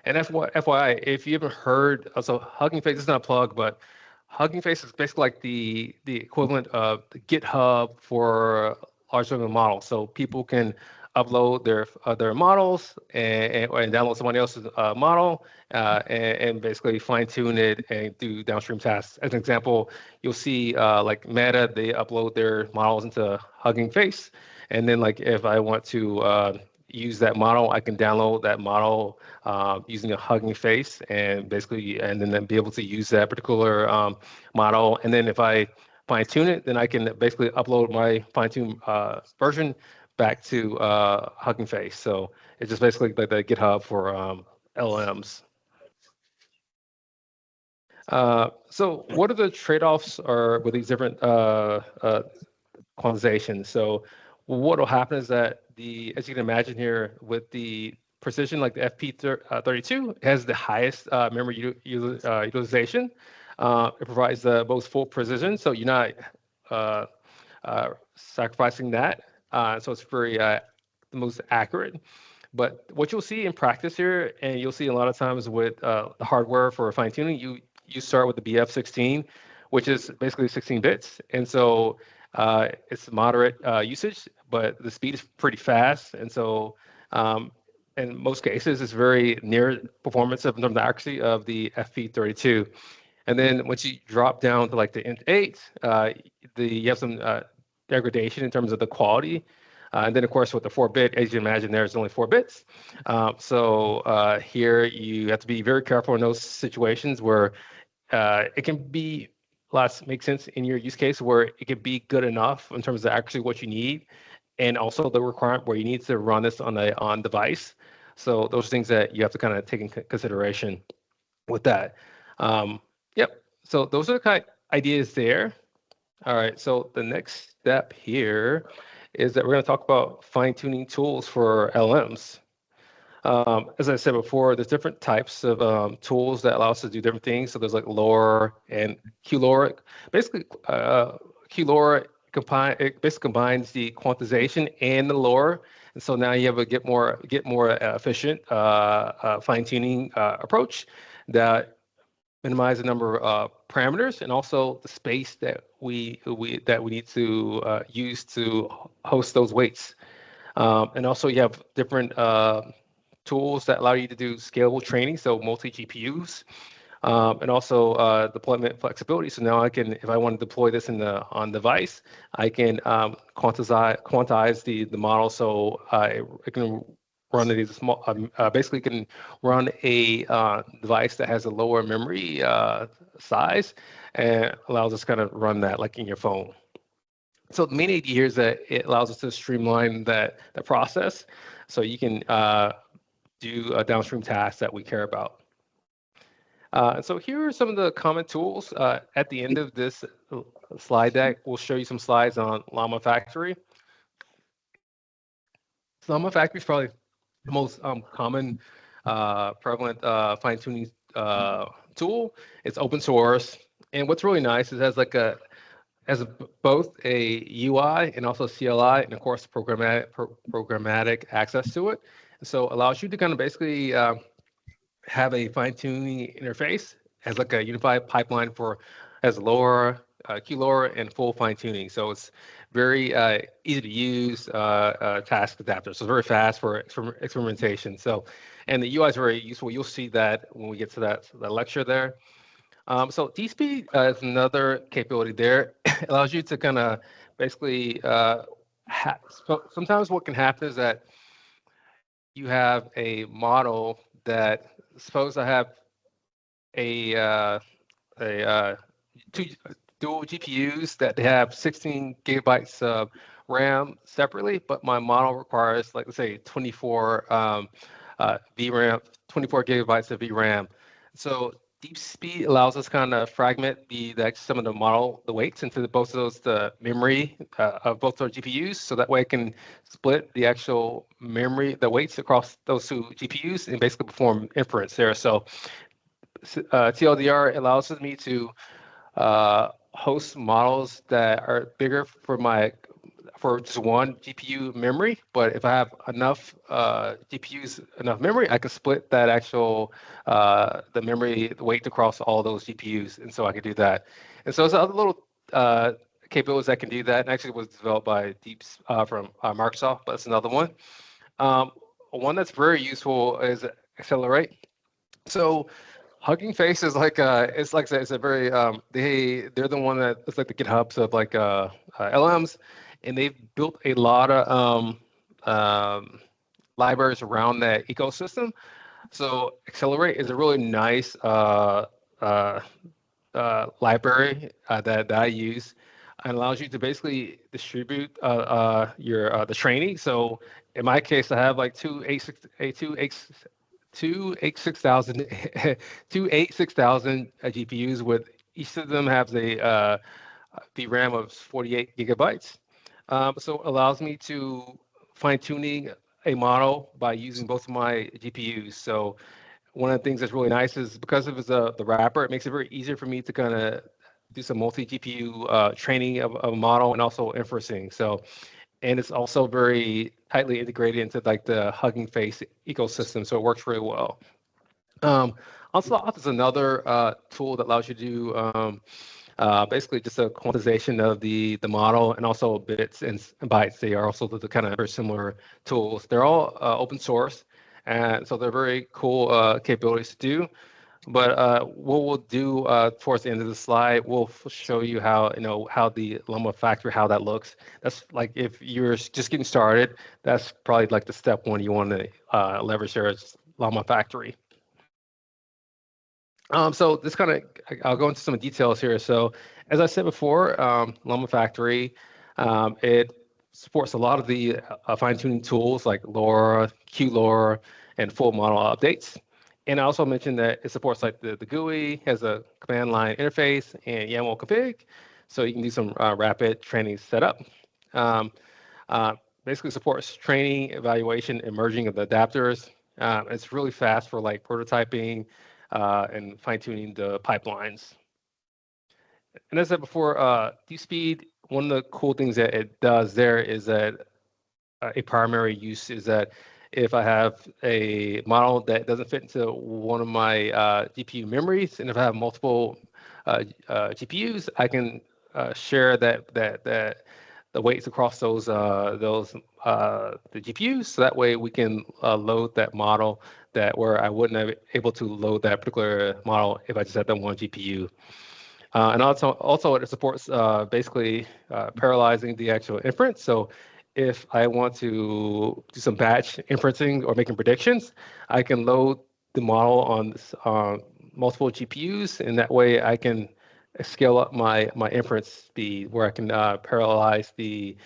And FYI, if you haven't heard, so Hugging Face is not a plug, but Hugging Face is basically like the equivalent of the GitHub for large language models. So people can upload their models and download somebody else's model and basically fine tune it and do downstream tasks. As an example, you'll see like Meta, they upload their models into Hugging Face, and then like if I want to use that model, I can download that model using a Hugging Face and then be able to use that particular model. And then if I fine tune it, then I can basically upload my fine tuned version back to Hugging Face. So it's just basically like the GitHub for LLMs. So what are the trade-offs with these different quantizations? So what will happen is that as you can imagine here, with the precision like the FP32 has the highest memory utilization. It provides the most full precision, so you're not sacrificing that. So it's very the most accurate. But what you'll see in practice here, and you'll see a lot of times with the hardware for fine tuning, you start with the BF16, which is basically 16 bits, and so it's moderate usage, but the speed is pretty fast, and so in most cases, it's very near performance in terms of the accuracy of the FP32. And then once you drop down to like the int 8, you have some degradation in terms of the quality. And then, of course, with the 4-bit, as you imagine, there's only 4 bits. So here you have to be very careful in those situations where it can be make sense in your use case where it could be good enough in terms of actually what you need, and also the requirement where you need to run this on device. So those are things that you have to kind of take in consideration with that. Yep. So those are the kind of ideas there. All right. So the next step here is that we're going to talk about fine-tuning tools for LMs. As I said before, there's different types of tools that allow us to do different things. So there's like LoRa and QLoRa. Basically, QLoRa it basically combines the quantization and the LoRa, and so now you have a get more efficient fine-tuning approach that minimize the number of parameters and also the space that we need to use to host those weights. And also you have different tools that allow you to do scalable training, so multi GPUs, and also deployment flexibility. So now I can, if I want to deploy this on device, I can quantize the model, so it can run these small. Basically, can run a device that has a lower memory size, and allows us kind of run that like in your phone. So the main idea here is that it allows us to streamline that process, so you can do downstream tasks that we care about. And so here are some of the common tools. At the end of this slide deck, we'll show you some slides on Llama Factory. So Llama Factory is probably the most common, prevalent fine-tuning tool. It's open source, and what's really nice is it has both a UI and also CLI, and of course programmatic access to it. So allows you to kind of basically have a fine-tuning interface as like a unified pipeline as LoRa, QLoRa, and full fine-tuning. So it's very easy to use task adapter. So it's very fast for experimentation. So, and the UI is very useful. You'll see that when we get to that lecture there. So DSpeed is another capability there. It allows you to kind of basically, so sometimes what can happen is that you have a model that, suppose I have two dual GPUs that have 16 gigabytes of RAM separately, but my model requires, like, let's say 24 VRAM, 24 gigabytes of VRAM. So DeepSpeed allows us kind of fragment some of the weights into both of the memory of both our GPUs, so that way I can split the actual memory, the weights across those two GPUs, and basically perform inference there. So TLDR allows me to host models that are bigger for just one GPU memory, but if I have enough GPUs, enough memory, I can split that actual the memory weight across all those GPUs, and so I can do that. And so there's other little capabilities that can do that. And actually, it was developed by from Microsoft, but it's another one. One that's very useful is Accelerate. So Hugging Face is like it's like it's a very they're the one that it's like the GitHubs of like LMs, and they've built a lot of libraries around that ecosystem. So Accelerate is a really nice library that I use, and allows you to basically distribute the training. So in my case, I have like two 86,000 GPUs, with each of them has a VRAM of 48 gigabytes. So it allows me to fine-tuning a model by using both of my GPUs. So one of the things that's really nice is because of the wrapper, it makes it very easier for me to kind of do some multi-GPU training of a model and also inferencing. So, and it's also very tightly integrated into like the Hugging Face ecosystem, so it works really well. Onslaught is another tool that allows you to do basically just a quantization of the model, and also bits and bytes. They are also the kind of very similar tools. They're all open source, and so they're very cool capabilities to do. But what we'll do towards the end of the slide, we'll show you how the Llama Factory, how that looks. That's like if you're just getting started, that's probably like the step one you want to leverage there is Llama Factory. So this kind of, I'll go into some details here. So as I said before, Llama Factory, it supports a lot of the fine-tuning tools like LoRa, QLoRa, and full model updates. And I also mentioned that it supports like the GUI, has a command line interface and YAML config, so you can do some rapid training setup. Um, uh, Basically supports training, evaluation, and merging of the adapters. It's really fast for like prototyping and fine-tuning the pipelines. And as I said before, deep speed, one of the cool things that it does there is that a primary use is that if I have a model that doesn't fit into one of my GPU memories, and if I have multiple GPUs, I can share that the weights across those the GPUs, so that way we can load that model that where I wouldn't have able to load that particular model if I just had that one GPU. And also it supports basically parallelizing the actual inference. So if I want to do some batch inferencing or making predictions, I can load the model on multiple GPUs, and that way I can scale up my inference speed where I can parallelize the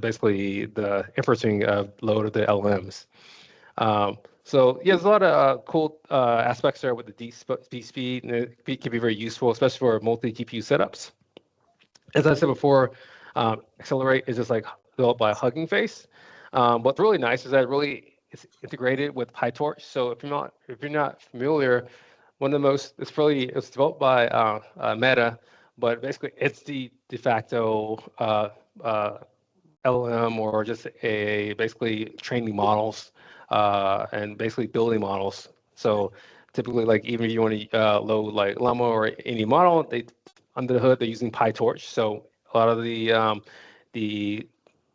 basically the inferencing load of the LLMs. So yeah, there's a lot of cool aspects there with the deep speed, and it can be very useful, especially for multi-GPU setups. As I said before, Accelerate is just like built by Hugging Face. What's really nice is that it really is integrated with PyTorch. So if you're not familiar, one of the most it's developed by Meta, but basically it's the de facto LLM or just a basically training models and basically building models. So typically, like even if you want to load like Llama or any model, they under the hood they're using PyTorch. So a lot of the if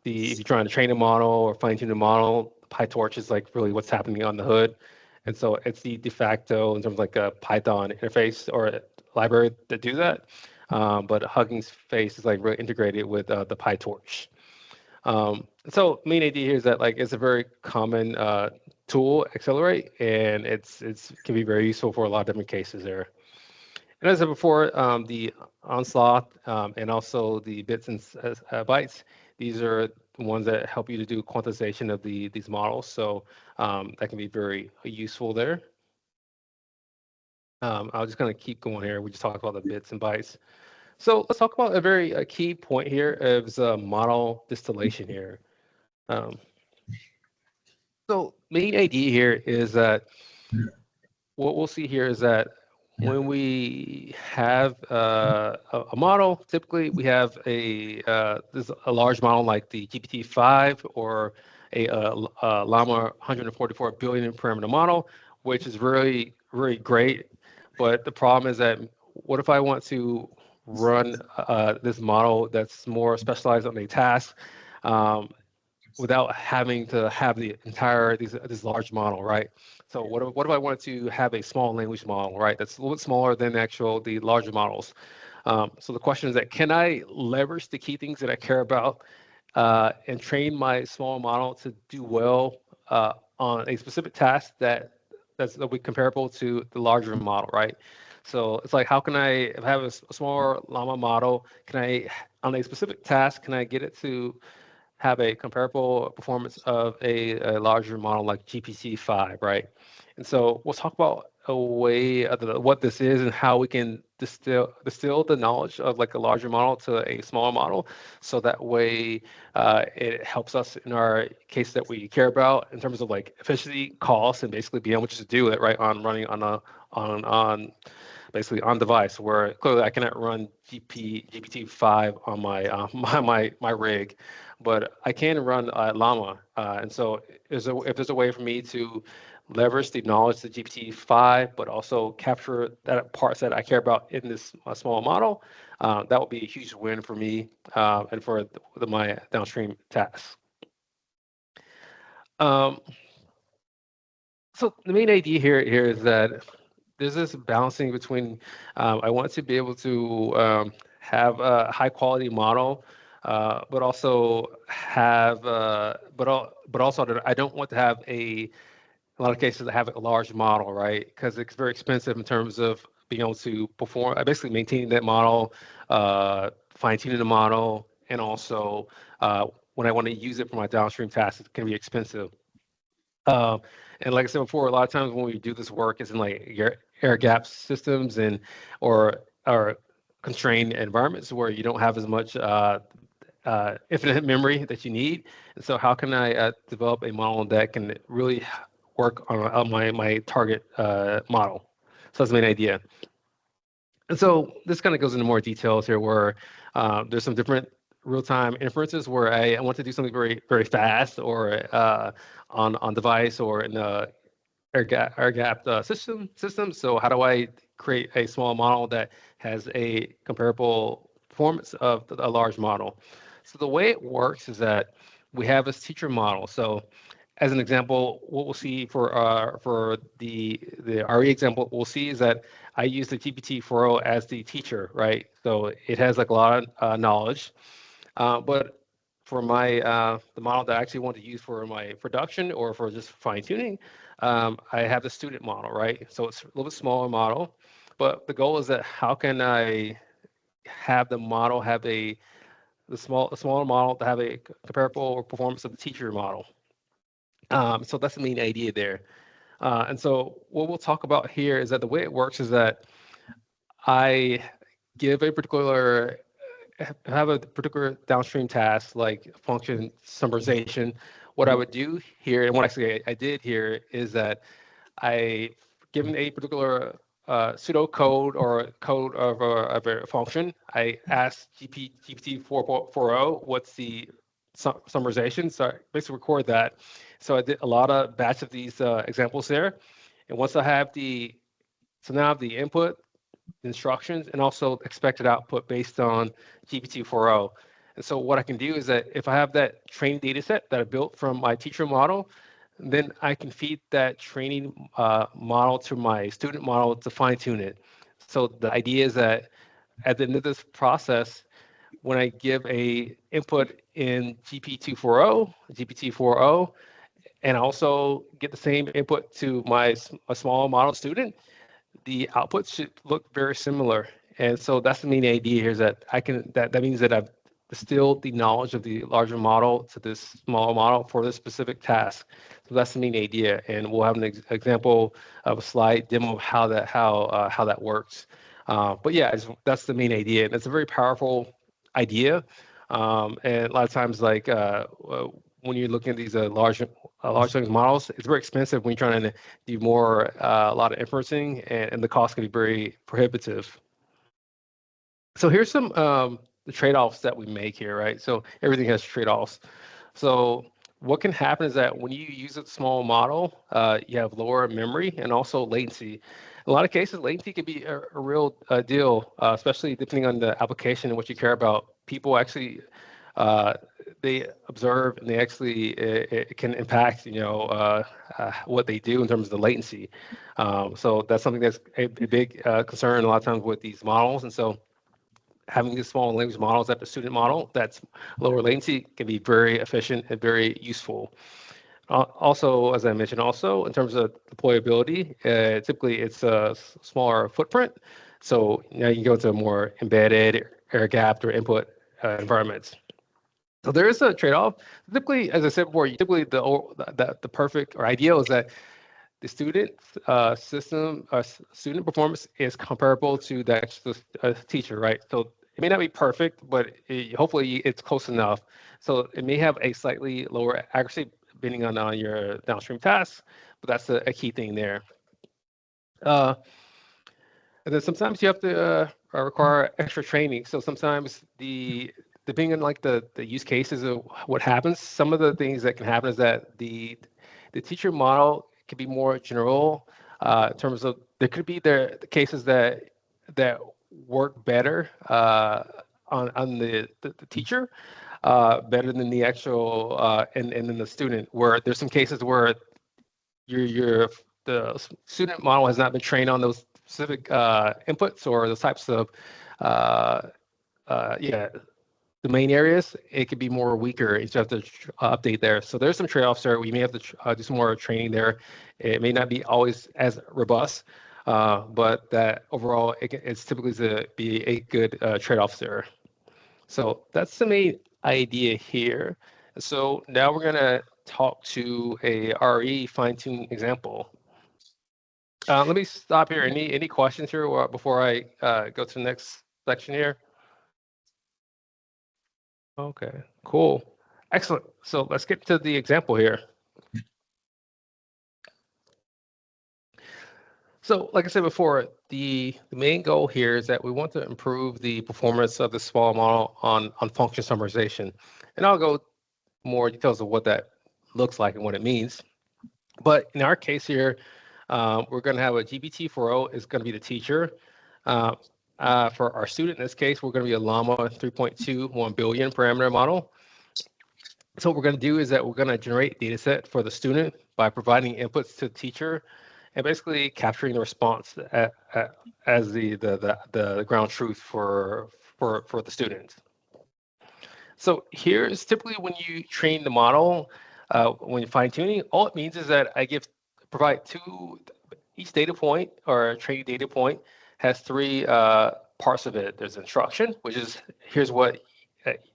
you're trying to train a model or fine tune a model, PyTorch is like really what's happening on the hood. And so it's the de facto in terms of like a Python interface or a library that do that. But Hugging Face is like really integrated with the PyTorch. So main idea here is that like it's a very common tool, Accelerate, and it's can be very useful for a lot of different cases there. And as I said before, the onslaught and also the bits and bytes, these are the ones that help you to do quantization of these models. So that can be very useful there. I'm just going to keep going here. We just talked about the bits and bytes. So let's talk about a very key point here of model distillation here. So main idea here is that what we'll see here is that when we have a model, typically we have this a large model like the GPT-5 or a Llama 144 billion parameter model, which is really, really great. But the problem is that what if I want to run this model that's more specialized on a task? Without having to have the entire this large model, right? So what if I wanted to have a small language model, right? That's a little bit smaller than the larger models. So the question is that can I leverage the key things that I care about and train my small model to do well on a specific task that'll be comparable to the larger model, right? So it's like, how can I, if I have a smaller Llama model, can I, on a specific task, can I get it to have a comparable performance of a larger model like GPT-5, right? And so we'll talk about a way of what this is and how we can distill the knowledge of like a larger model to a smaller model, so that way it helps us in our case that we care about in terms of like efficiency, cost, and basically being able to do it right on running on basically on device, where clearly I cannot run GPT-5 on my rig, but I can run Llama. And so if there's a way for me to leverage the knowledge of GPT-5, but also capture that parts that I care about in this small model, that would be a huge win for me and for my downstream tasks. So the main idea here is that there's this balancing between I want to be able to have a high quality model, but also have but also that I don't want to have a a lot of cases I have a large model, right? Because it's very expensive in terms of being able to perform, basically maintaining that model, fine-tuning the model, and also when I want to use it for my downstream tasks, it can be expensive. Um, and like I said before, a lot of times when we do this work, it's in like air gap systems or constrained environments where you don't have as much infinite memory that you need. And so how can I develop a model that can really work on my target model? So that's the main idea. And so this kind of goes into more details here where there's some different real-time inferences where I want to do something very, very fast or on device or in the air-gapped system. So how do I create a small model that has a comparable performance of a large model? So the way it works is that we have this teacher model. So as an example, what we'll see for the RE example, we'll see is that I use the GPT-4o as the teacher, right? So it has like a lot of knowledge, but for my the model that I actually want to use for my production or for just fine tuning, I have the student model, right? So it's a little bit smaller model, but the goal is that how can I have the model have a smaller model to have a comparable performance of the teacher model. So that's the main idea there. And so what we'll talk about here is that the way it works is that I give a particular have a particular downstream task like function summarization. What I would do here, and what actually I did here, is that I given a particular pseudo code or code of a function, I asked GPT 4.0 what's the summarization. So I basically record that. So I did a lot of batch of these examples there. And once I have so now I have the input, instructions, and also expected output based on GPT-4o. And so what I can do is that if I have that training data set that I built from my teacher model, then I can feed that training model to my student model to fine tune it. So the idea is that at the end of this process, when I give a input in GPT-4o, and also get the same input to a small model student, the output should look very similar. And so that's the main idea here is that that means that I've distilled the knowledge of the larger model to this smaller model for this specific task. So that's the main idea. And we'll have an example of a slide demo of how that works. But yeah, that's the main idea. And it's a very powerful idea. And a lot of times, like when you're looking at these large language models, it's very expensive when you're trying to do a lot of inferencing, and the cost can be very prohibitive. So here's some the trade-offs that we make here, right? So everything has trade-offs. So what can happen is that when you use a small model, you have lower memory and also latency. In a lot of cases, latency can be a real deal, especially depending on the application and what you care about. People actually they observe and they actually it can impact what they do in terms of the latency. So that's something that's a big concern a lot of times with these models. And so having these small language models at the student model that's lower latency can be very efficient and very useful. Also, as I mentioned, also in terms of deployability, typically it's a smaller footprint. So now you can go to more embedded, air-gapped, or input environments. So there is a trade-off. Typically, as I said before, typically the perfect or ideal is that the student student performance is comparable to the teacher, right? So it may not be perfect, but hopefully it's close enough. So it may have a slightly lower accuracy depending on your downstream tasks, but that's a key thing there. And then sometimes you have to require extra training. So sometimes depending on like the use cases of what happens, some of the things that can happen is that the teacher model can be more general in terms of there could be the cases that work better on the teacher better than the actual and then the student, where there's some cases where the student model has not been trained on those specific inputs or those types of domain areas, it could be more weaker. You just have to update there. So there's some trade-offs there. We may have to do some more training there. It may not be always as robust, but that overall, it's typically to be a good trade-off there. So that's the main idea here. So now we're gonna talk to a RE fine-tune example. Let me stop here. Any questions here before I go to the next section here? Okay, cool. Excellent. So let's get to the example here. So like I said before, the main goal here is that we want to improve the performance of the small model on function summarization. And I'll go more details of what that looks like and what it means. But in our case here, we're going to have a GPT-4o is going to be the teacher. For our student, in this case, we're going to be a Llama 3.2 1 billion parameter model. So what we're going to do is that we're going to generate a data set for the student by providing inputs to the teacher and basically capturing the response as the ground truth for the student. So here's typically when you train the model, when you're fine tuning, all it means is that I provide each data point or training data point has three parts of it. There's instruction, which is here's what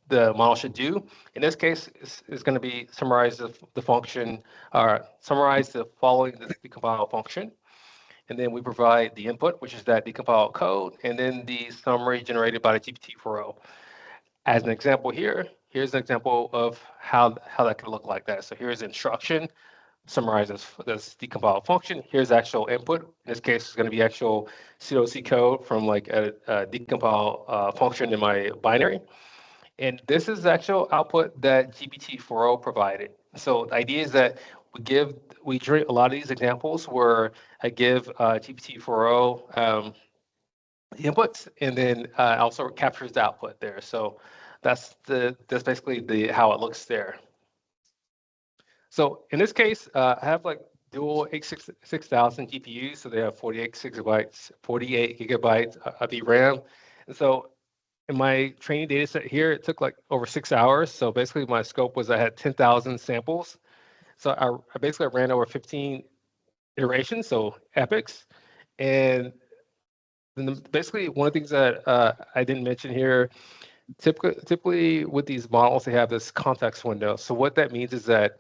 the model should do. In this case, is going to be summarize the function or summarize the following the decompiled function. And then we provide the input, which is that decompiled code, and then the summary generated by the GPT-4o. As an example here, here's an example of how that could look like that. So here's instruction, summarizes this decompiled function. Here's actual input. In this case, it's going to be actual pseudo C code from like a decompiled function in my binary. And this is the actual output that GPT-4o provided. So the idea is that we generate a lot of these examples where I give GPT-4o the inputs and then also captures the output there. So that's basically how it looks there. So in this case, I have like dual 6000 GPUs, so they have 48 gigabytes of VRAM. And so in my training data set here, it took like over 6 hours. So basically my scope was I had 10,000 samples. So I basically ran over 15 iterations, so epochs. And then basically one of the things that I didn't mention here, typically with these models, they have this context window. So what that means is that,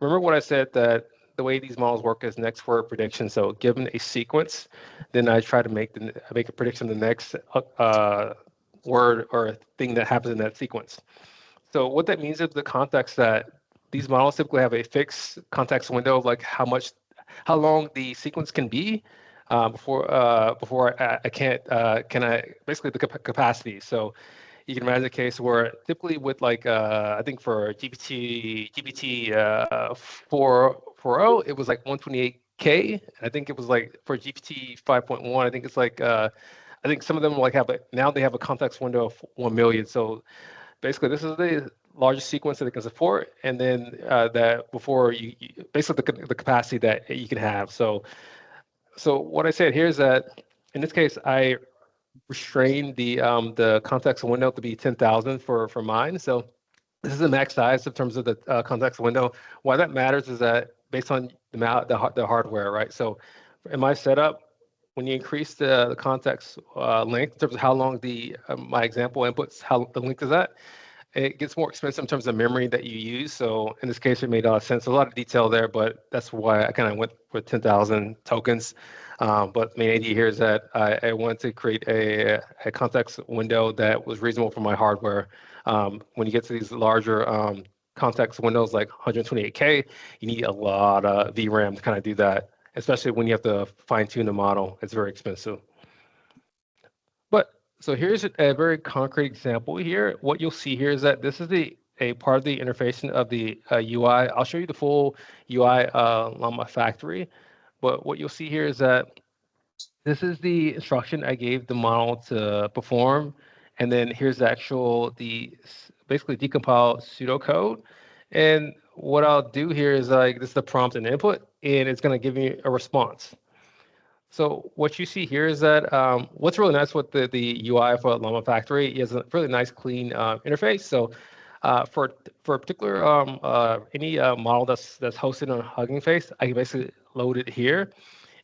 remember what I said that the way these models work is next word prediction. So given a sequence, then I try to make a prediction the next word or thing that happens in that sequence. So what that means is the context that these models typically have a fixed context window of like how long the sequence can be before I basically the capacity. So you can imagine a case where typically with like I think for GPT 4.0 it was like 128K. I think it was like for GPT 5.1 I think it's like I think some of them like now they have a context window of 1 million. So basically this is the largest sequence that it can support, and then that before you basically the capacity that you can have. So what I said here is that in this case I restrain the context window to be 10,000 for mine. So this is the max size in terms of the context window. Why that matters is that based on the hardware, right? So in my setup, when you increase the context length in terms of how long my example inputs, how the length is that, it gets more expensive in terms of memory that you use. So in this case, it made a lot of sense. A lot of detail there, but that's why I kind of went with 10,000 tokens. But the main idea here is that I wanted to create a context window that was reasonable for my hardware. When you get to these larger context windows like 128K, you need a lot of VRAM to kind of do that, especially when you have to fine tune the model. It's very expensive. So here's a very concrete example here. What you'll see here is that this is a part of the interface of the UI. I'll show you the full UI Llama factory, but what you'll see here is that this is the instruction I gave the model to perform, and then here's basically decompiled pseudocode. And what I'll do here is this is the prompt and input, and it's going to give me a response. So what you see here is that what's really nice with the UI for Llama Factory is a really nice, clean interface. So for a particular any model that's hosted on Hugging Face, I can basically load it here,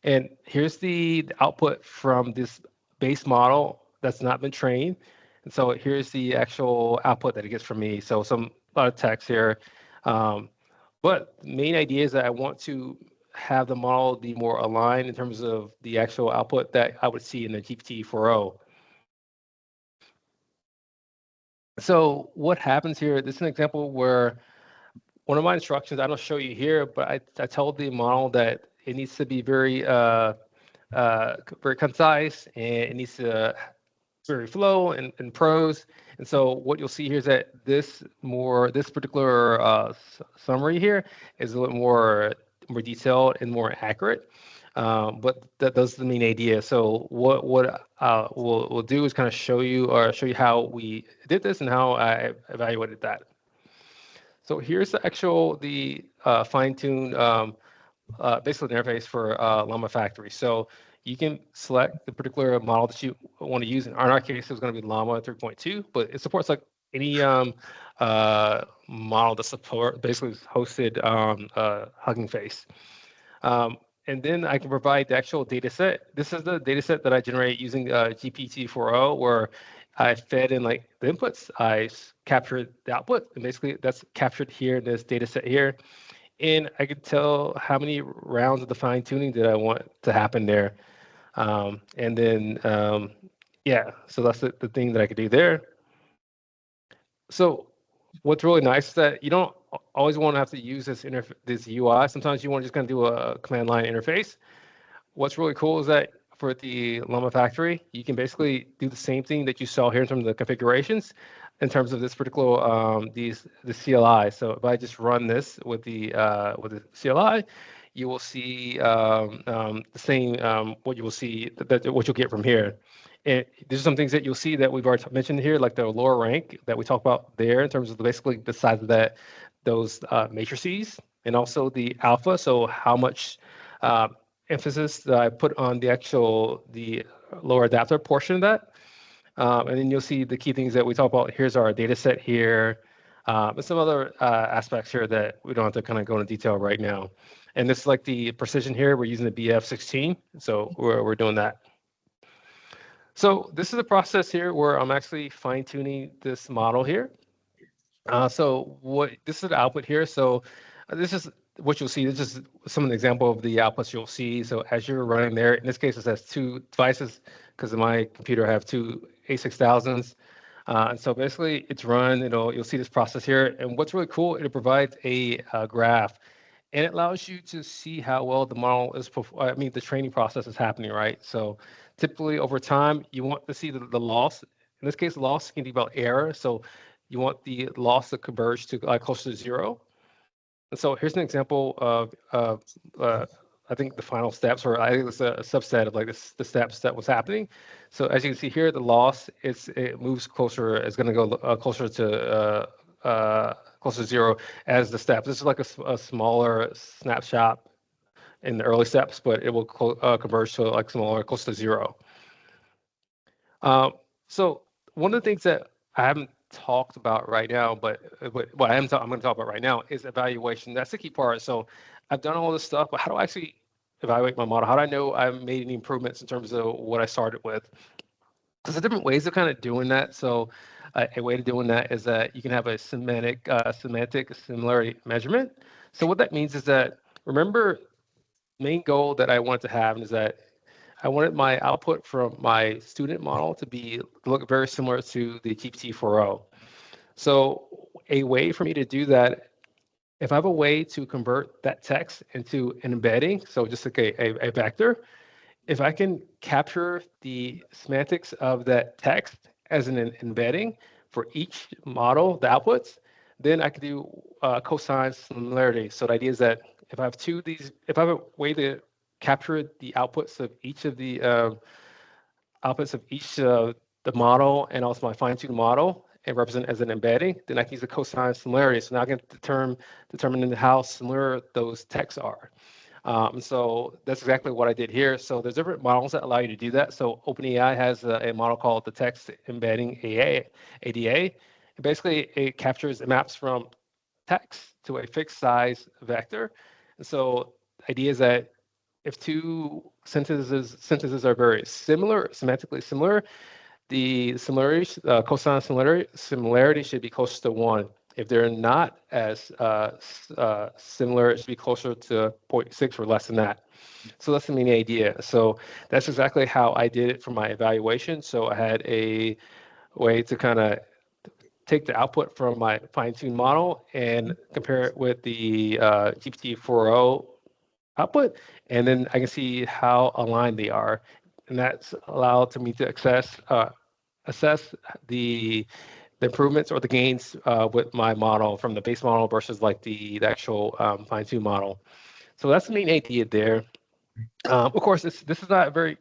and here's the output from this base model that's not been trained. And so here's the actual output that it gets from me. So a lot of text here. Um, but the main idea is that I want to have the model be more aligned in terms of the actual output that I would see in the GPT-4o. So what happens here, this is an example where one of my instructions, I don't show you here, but I told the model that it needs to be very very concise, and it needs to very flow and prose. And so what you'll see here is that this particular summary here is a little more detailed and more accurate. But that's the main idea. So what we'll do is kind of show you how we did this and how I evaluated that. So here's the fine-tuned basically the interface for Llama Factory. So you can select the particular model that you want to use. In our case, it's going to be Llama 3.2, but it supports like any model that support basically is hosted on Hugging Face. And then I can provide the actual data set. This is the data set that I generate using GPT-4o, where I fed in like the inputs, I captured the output, and basically that's captured here in this data set here. And I could tell how many rounds of the fine tuning that I want to happen there. And then, yeah, so that's the thing that I could do there. So what's really nice is that you don't always want to have to use this UI. Sometimes you want to just kind of do a command line interface. What's really cool is that for the Llama Factory, you can basically do the same thing that you saw here in terms of the configurations, in terms of this particular the CLI. So if I just run this with the CLI, you will see the same what you will see what you'll get from here. And there's some things that you'll see that we've already mentioned here, like the lower rank that we talked about there in terms of basically the size of those matrices, and also the alpha. So how much emphasis that I put on the lower adapter portion of that. And then you'll see the key things that we talk about. Here's our data set here, and some other aspects here that we don't have to kind of go into detail right now. And this is like the precision here. We're using the BF16, so we're doing that. So this is the process here where I'm actually fine tuning this model here. So this is the output here. So this is what you'll see. This is some of the example of the outputs you'll see. So as you're running there, in this case, it has two devices because in my computer I have two A6000s. And so basically it's run, you'll see this process here. And what's really cool, it provides a graph, and it allows you to see how well the model is, the training process is happening, right? So typically over time, you want to see the loss. In this case, loss can be about error. So you want the loss to converge to closer to zero. And so here's an example of I think the final steps, or I think it's a subset of like the steps that was happening. So as you can see here, the loss it moves closer. It's going to go closer to zero as the steps. This is like a smaller snapshot in the early steps, but it will converge to like smaller, close to zero. So one of the things that I haven't talked about right now, but what I'm going to talk about right now is evaluation. That's the key part. So I've done all this stuff, but how do I actually evaluate my model? How do I know I've made any improvements in terms of what I started with? There's different ways of kind of doing that. So a way of doing that is that you can have a semantic similarity measurement. So what that means is that, remember, the main goal that I wanted to have is that I wanted my output from my student model to look very similar to the GPT-4o. So a way for me to do that, if I have a way to convert that text into an embedding, so just like a vector, if I can capture the semantics of that text as an embedding for each model, the outputs, then I can do cosine similarity. So the idea is that if I have if I have a way to capture the outputs of each of the the model and also my fine-tuned model and represent as an embedding, then I can use the cosine similarity. So now I can determine how similar those texts are. So that's exactly what I did here. So there's different models that allow you to do that. So OpenAI has a model called the Text Embedding ADA. And basically, it captures, it maps from text to a fixed size vector. And so the idea is that if two sentences are very similar, semantically similar, the similarity, cosine similarity should be close to 1. If they're not as similar, it should be closer to 0.6 or less than that. So that's the main idea. So that's exactly how I did it for my evaluation. So I had a way to kind of take the output from my fine-tuned model and compare it with the GPT-4o output, and then I can see how aligned they are. And that's allowed to me to assess the improvements or the gains with my model from the base model versus like the actual fine-tuned model. So that's the main idea there. Of course, this is not very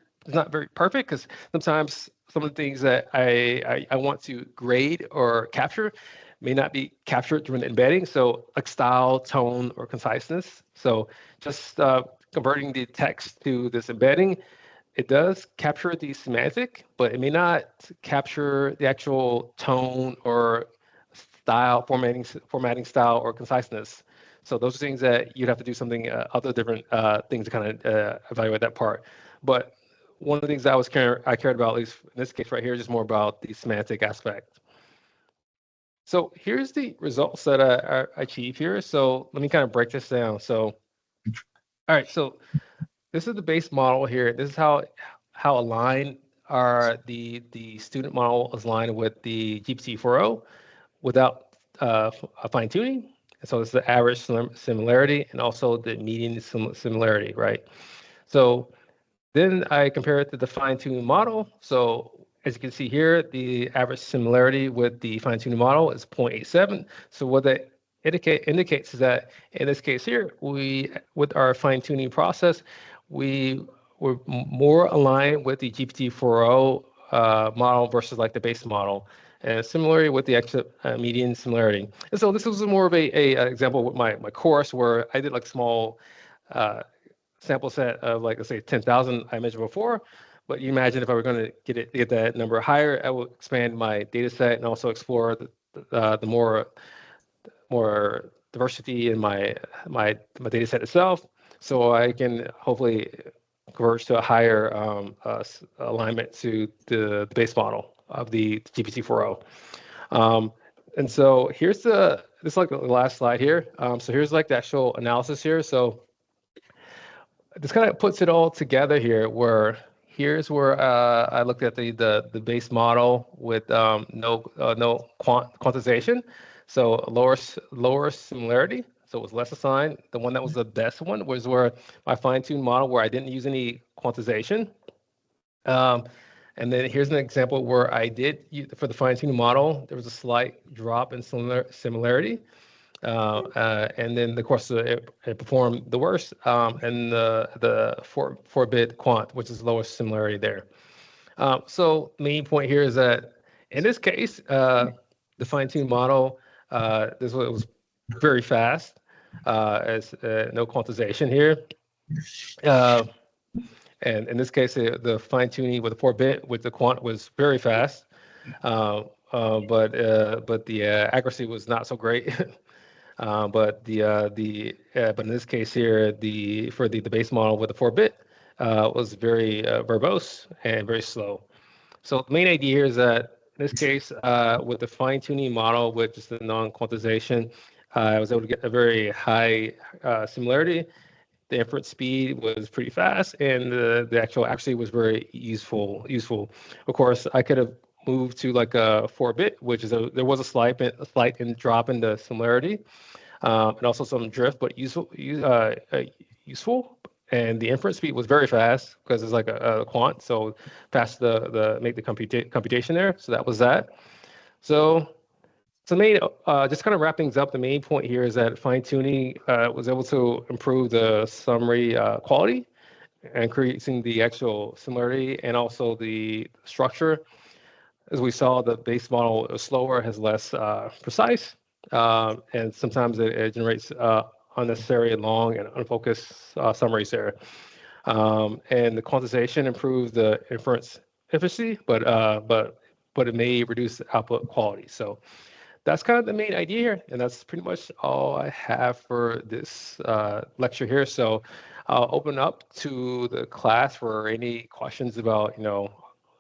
perfect because sometimes some of the things that I want to grade or capture may not be captured during the embedding. So like style, tone, or conciseness. So just converting the text to this embedding, it does capture the semantic, but it may not capture the actual tone or style, formatting style or conciseness. So those are things that you'd have to do something, other different things to kind of evaluate that part. But one of the things that I cared about, at least in this case right here, is just more about the semantic aspect. So here's the results that I achieved here. So let me kind of break this down. So, all right, so this is the base model here. This is how aligned are the student model is aligned with the GPT-4o without fine tuning. So it's the average similarity and also the median similarity, right? So then I compare it to the fine-tuned model. So as you can see here, the average similarity with the fine-tuned model is 0.87. So what that indicates is that in this case here, with our fine-tuning process, we were more aligned with the GPT-4o model versus like the base model. And similarly with the extra median similarity. And so this was more of a example with my course where I did like small sample set of like, let's say 10,000 I mentioned before. But you imagine if I were going to get that number higher, I would expand my data set and also explore the more diversity in my data set itself. So I can hopefully converge to a higher alignment to the base model of the GPT-4o. And so here's this is like the last slide here. So here's like the actual analysis here. So this kind of puts it all together here, where here's where I looked at the base model with no quantization, so lower similarity, so it was less assigned. The one that was the best one was where my fine-tuned model, where I didn't use any quantization. And then here's an example where I did for the fine-tuned model, there was a slight drop in similarity. And then, of course, it performed the worst in the 4-bit quant, which is the lowest similarity there. So the main point here is that in this case, the fine-tuned model, this was very fast, as no quantization here. And in this case, the fine-tuning with the 4-bit with the quant was very fast, but the accuracy was not so great. But but in this case here, for the base model with the 4-bit was very verbose and very slow. So the main idea here is that in this case, with the fine-tuning model with just the non-quantization, I was able to get a very high similarity. The inference speed was pretty fast, and the actual accuracy was very useful. Of course, I could have moved to like a 4-bit, which is there was a slight drop in the similarity, and also some drift, but useful. And the inference speed was very fast because it's like a quant, so fast to make the computation there. So that was that. So main, just kind of wrap things up, the main point here is that fine-tuning was able to improve the summary quality, increasing the actual similarity and also the structure. As we saw, the base model is slower, has less precise, and sometimes it generates unnecessary, long, and unfocused summaries there. And the quantization improves the inference efficiency, but it may reduce the output quality. So that's kind of the main idea here, and that's pretty much all I have for this lecture here. So I'll open up to the class for any questions about,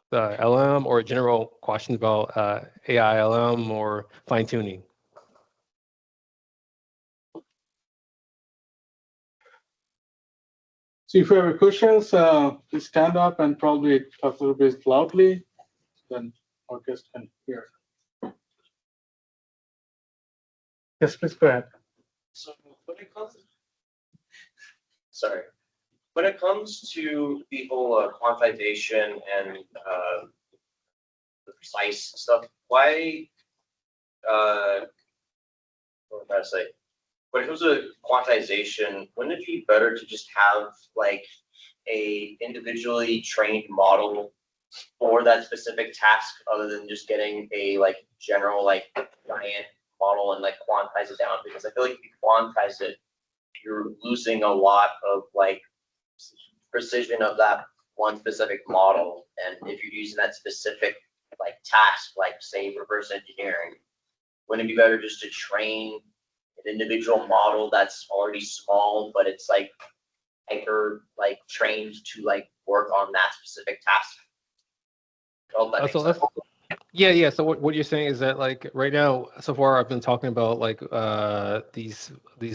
the LM or general questions about AI LM or fine tuning. So if you have questions, please stand up and probably talk a little bit loudly, then our guest can hear. Yes, please go ahead. So when it comes to the whole quantization and the precise stuff, why what am I trying to say? When it comes to quantization, wouldn't it be better to just have like a individually trained model for that specific task, other than just getting a like general like giant model and like quantize it down? Because I feel like if you quantize it, you're losing a lot of like precision of that one specific model. And if you're using that specific like task, like say reverse engineering, wouldn't it be better just to train an individual model that's already small, but it's like hyper like trained to like work on that specific task? Oh, that makes sense. Yeah. So what you're saying is that like right now, so far I've been talking about like these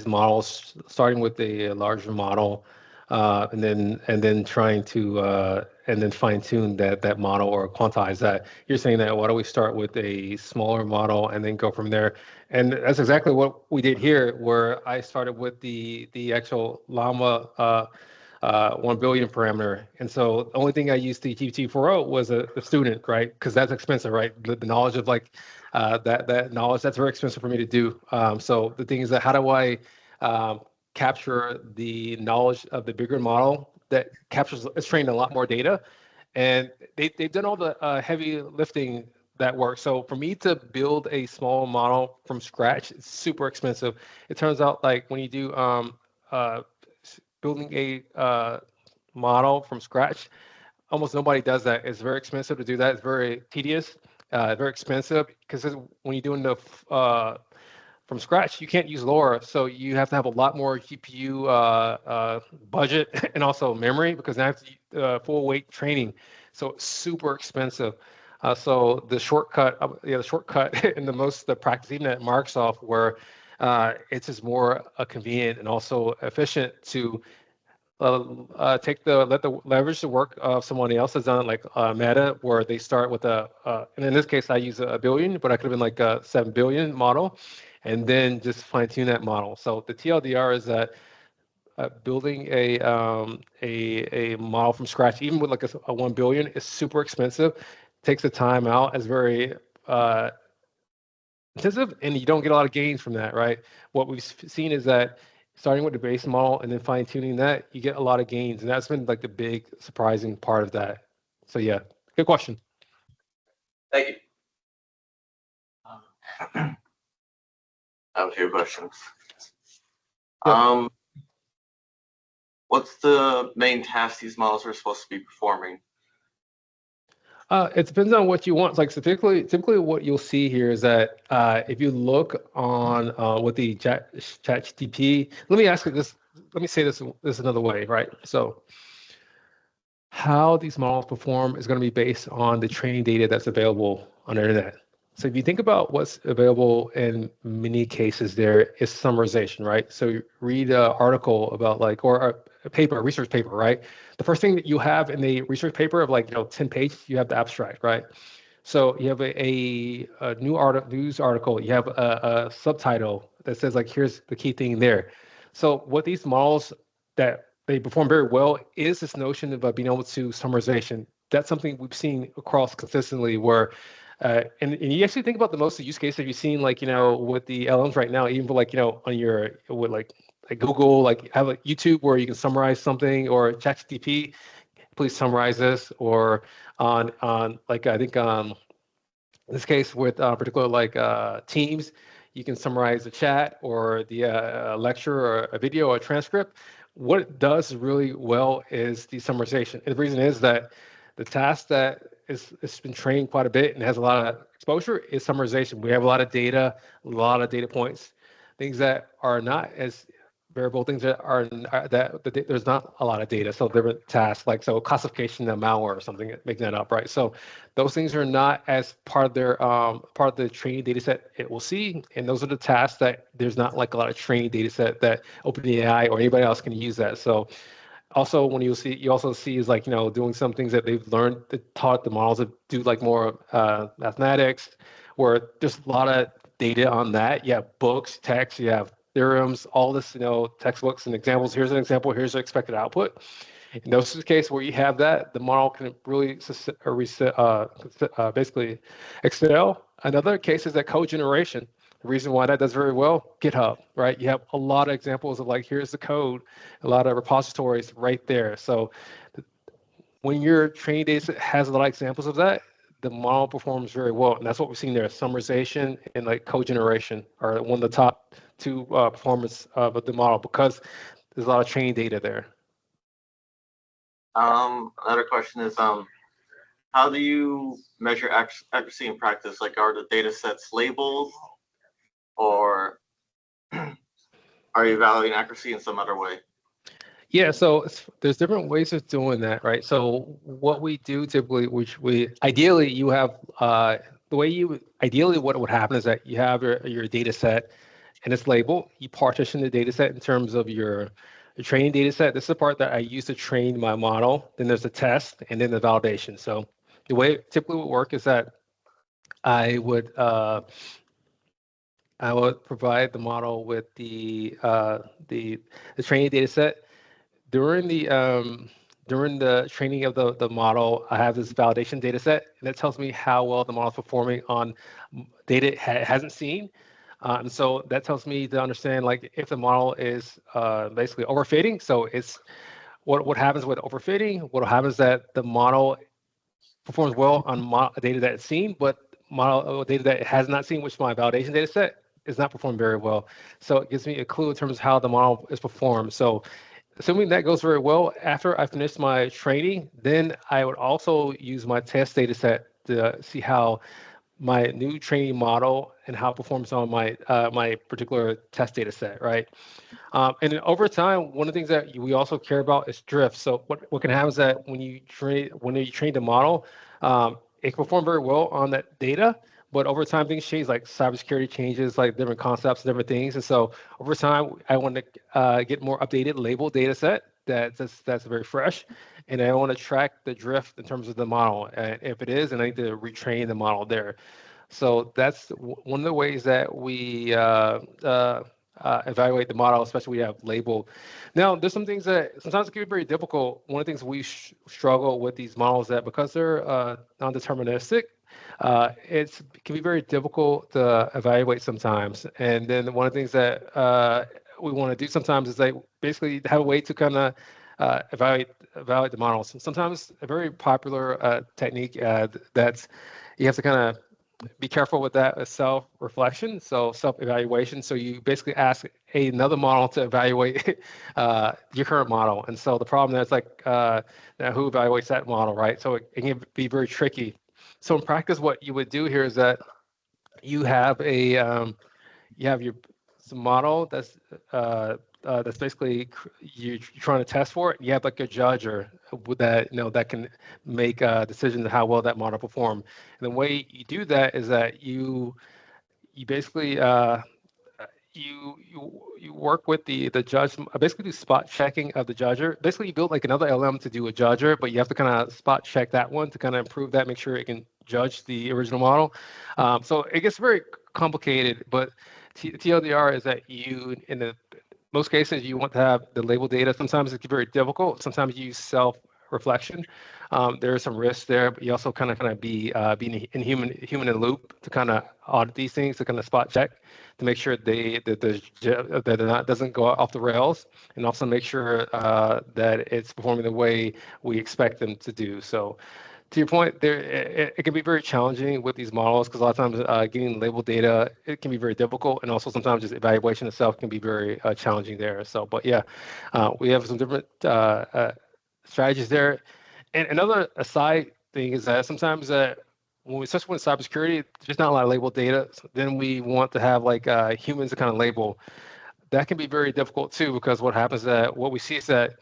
models, starting with a larger model, and then trying to and then fine tune that model or quantize that. You're saying that why don't we start with a smaller model and then go from there? And that's exactly what we did here, where I started with the actual Llama 1 billion parameter. And so the only thing I used the GPT-4o was the student, right? Because that's expensive, right? The knowledge of like that knowledge, that's very expensive for me to do. So the thing is that how do I capture the knowledge of the bigger model that captures, it's trained a lot more data. And they've done all the heavy lifting that works. So for me to build a small model from scratch, it's super expensive. It turns out like when you do building a model from scratch, almost nobody does that. It's very expensive to do that. It's very tedious, very expensive, because when you're doing the from scratch, you can't use LoRa, so you have to have a lot more GPU budget and also memory, because now you have to full weight training. So it's super expensive. So the shortcut, and the practice, even at Microsoft, where it's just more convenient and also efficient to leverage the work of someone else has done, like Meta, where they start with and in this case I use a billion, but I could have been like a 7 billion model, and then just fine tune that model. So the TLDR is that building a model from scratch, even with like a 1 billion, is super expensive, takes the time out, is very intensive, and you don't get a lot of gains from that, right? What we've seen is that starting with the base model and then fine tuning that, you get a lot of gains, and that's been like the big surprising part of that. So yeah, good question. Thank you. I have a few questions. Yeah. What's the main task these models are supposed to be performing? It depends on what you want. Like, so typically what you'll see here is that if you look on with the ChatGPT, let me say this another way, right? So how these models perform is going to be based on the training data that's available on the internet. So if you think about what's available in many cases, there is summarization, right? So you read an article about like, or a paper, a research paper, right? The first thing that you have in the research paper of like, 10 pages, you have the abstract, right? So you have a news article, you have a subtitle that says like, here's the key thing there. So what these models that they perform very well is this notion of being able to summarization. That's something we've seen across consistently where, and you actually think about the most use case that you've seen, like, with the LLMs right now, even for like, on your, with like Google, like have a YouTube where you can summarize something, or ChatGPT, please summarize this, or on like, I think in this case with particular like Teams, you can summarize the chat or the lecture or a video or a transcript. What it does really well is the summarization. And the reason is that the task that it's been trained quite a bit and has a lot of exposure is summarization. We have a lot of data, a lot of data points, things that are not as variable, things that that there's not a lot of data. So different tasks, like so classification of malware or something, making that up, right? So those things are not as part of their part of the training data set it will see, and those are the tasks that there's not like a lot of training data set that OpenAI or anybody else can use that. So also when you also see is like, doing some things that they've learned, that taught the models to do like more mathematics, where there's a lot of data on that. You have books, text, you have theorems, all this, textbooks and examples. Here's an example, here's the expected output. In those cases where you have that, the model can really basically excel. Another case is that code generation. The reason why that does very well, GitHub, right? You have a lot of examples of like, here's the code, a lot of repositories right there. So when your training data has a lot of examples of that, the model performs very well. And that's what we're seeing there. Summarization and like code generation are one of the top two performance of the model, because there's a lot of training data there. Another question is, how do you measure accuracy in practice? Like, are the data sets labeled, or are you evaluating accuracy in some other way? Yeah, so there's different ways of doing that, right? So what we do typically, which we ideally you have ideally what would happen is that you have your data set and it's labeled. You partition the data set in terms of your training data set. This is the part that I use to train my model. Then there's the test and then the validation. So the way it typically would work is that I would provide the model with the training data set. During the training of the model, I have this validation data set, and that tells me how well the model is performing on data it hasn't seen. And so that tells me to understand like if the model is basically overfitting. So it's what happens with overfitting. What happens is that the model performs well on data that it's seen, but model data that it has not seen, which is my validation data set, is not performing very well. So it gives me a clue in terms of how the model is performed. So assuming that goes very well, after I finish my training, then I would also use my test data set to see how my new training model and how it performs on my my particular test data set, right? And then over time, one of the things that we also care about is drift. So what can happen is that when you train the model, it can perform very well on that data, but over time things change, like cybersecurity changes, like different concepts, different things. And so over time, I want to get more updated labeled data set that's very fresh, and I want to track the drift in terms of the model. And if it is, then I need to retrain the model there. So that's one of the ways that we evaluate the model, especially we have labeled. Now, there's some things that sometimes it can be very difficult. One of the things we struggle with these models that because they're non-deterministic, it can be very difficult to evaluate sometimes. And then one of the things that we want to do sometimes is like basically have a way to kind of evaluate the models. Sometimes a very popular technique that's you have to kind of be careful with that self-reflection, so self-evaluation. So you basically ask another model to evaluate your current model. And so the problem is like now who evaluates that model, right? So it can be very tricky. So in practice, what you would do here is that you have your some model that's basically you're trying to test for it. You have like a judge or that that can make decisions on how well that model perform. And the way you do that is that you basically you work with the judge, basically do spot checking of the judger. Basically, you build like another LM to do a judger, but you have to kind of spot check that one to kind of improve that, make sure it can judge the original model. So it gets very complicated, but TLDR is that you, in the most cases, you want to have the label data. Sometimes it's very difficult. Sometimes you use self-reflection. There are some risks there, but you also kind of be being in human in the loop to kind of audit these things, to kind of spot check, to make sure that it doesn't go off the rails, and also make sure that it's performing the way we expect them to do. So to your point, it can be very challenging with these models because a lot of times getting labeled data, it can be very difficult, and also sometimes just evaluation itself can be very challenging there. So, but yeah, we have some different strategies there. And another aside thing is that sometimes especially when cybersecurity, there's not a lot of labeled data. So then we want to have like humans to kind of label. That can be very difficult too, because what happens is that what we see is that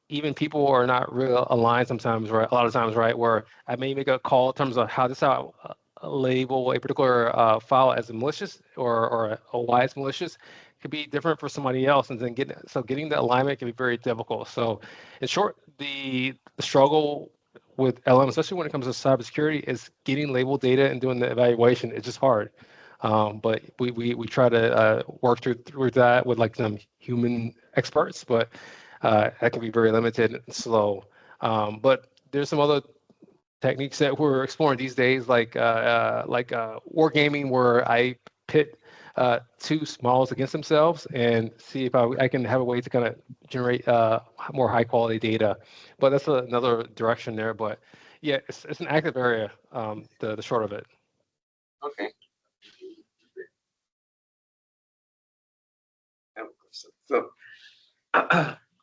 even people are not real aligned sometimes, right? A lot of times, right? Where I may make a call in terms of how this how label a particular file as malicious or why it's malicious could be different for somebody else, and then getting the alignment can be very difficult. So, in short, the struggle with LM, especially when it comes to cybersecurity, is getting labeled data and doing the evaluation. It's just hard. But we try to work through that with like some human experts, but that can be very limited and slow. But there's some other techniques that we're exploring these days, like wargaming, where I pit two models against themselves and see if I can have a way to kind of generate more high quality data. But that's another direction there. But yeah, it's an active area, the short of it. Okay.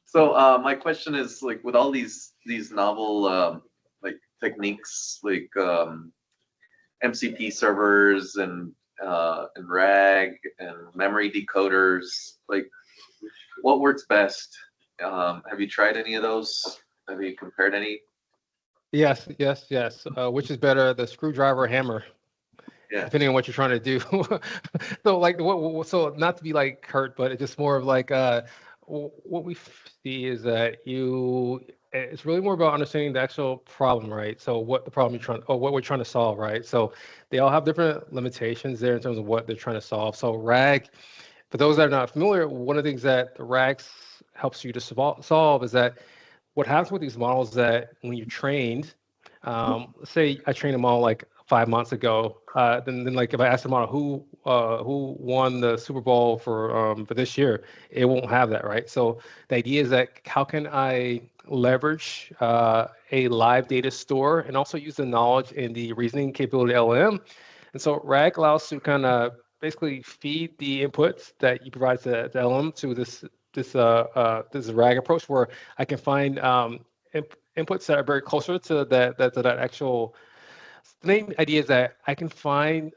So, my question is like with all these novel like techniques like MCP servers and RAG and memory decoders, like what works best? Have you tried any of those? Have you compared any? Yes. Which is better, the screwdriver or hammer? Yeah. Depending on what you're trying to do. So like so not to be like hurt, but it's just more of like what we see is that it's really more about understanding the actual problem, right? So what the problem what we're trying to solve, right? So they all have different limitations there in terms of what they're trying to solve. So RAG, for those that are not familiar, one of the things that the RAG helps you to solve is that what happens with these models is that when you're trained, let's say I trained them all like 5 months ago, then like if I ask the model who won the Super Bowl for this year, it won't have that, right? So the idea is that how can I leverage a live data store and also use the knowledge and the reasoning capability of LLM. And so RAG allows to kind of basically feed the inputs that you provide to the LLM to this RAG approach, where I can find inputs that are very closer to that actual. The main idea is that I can find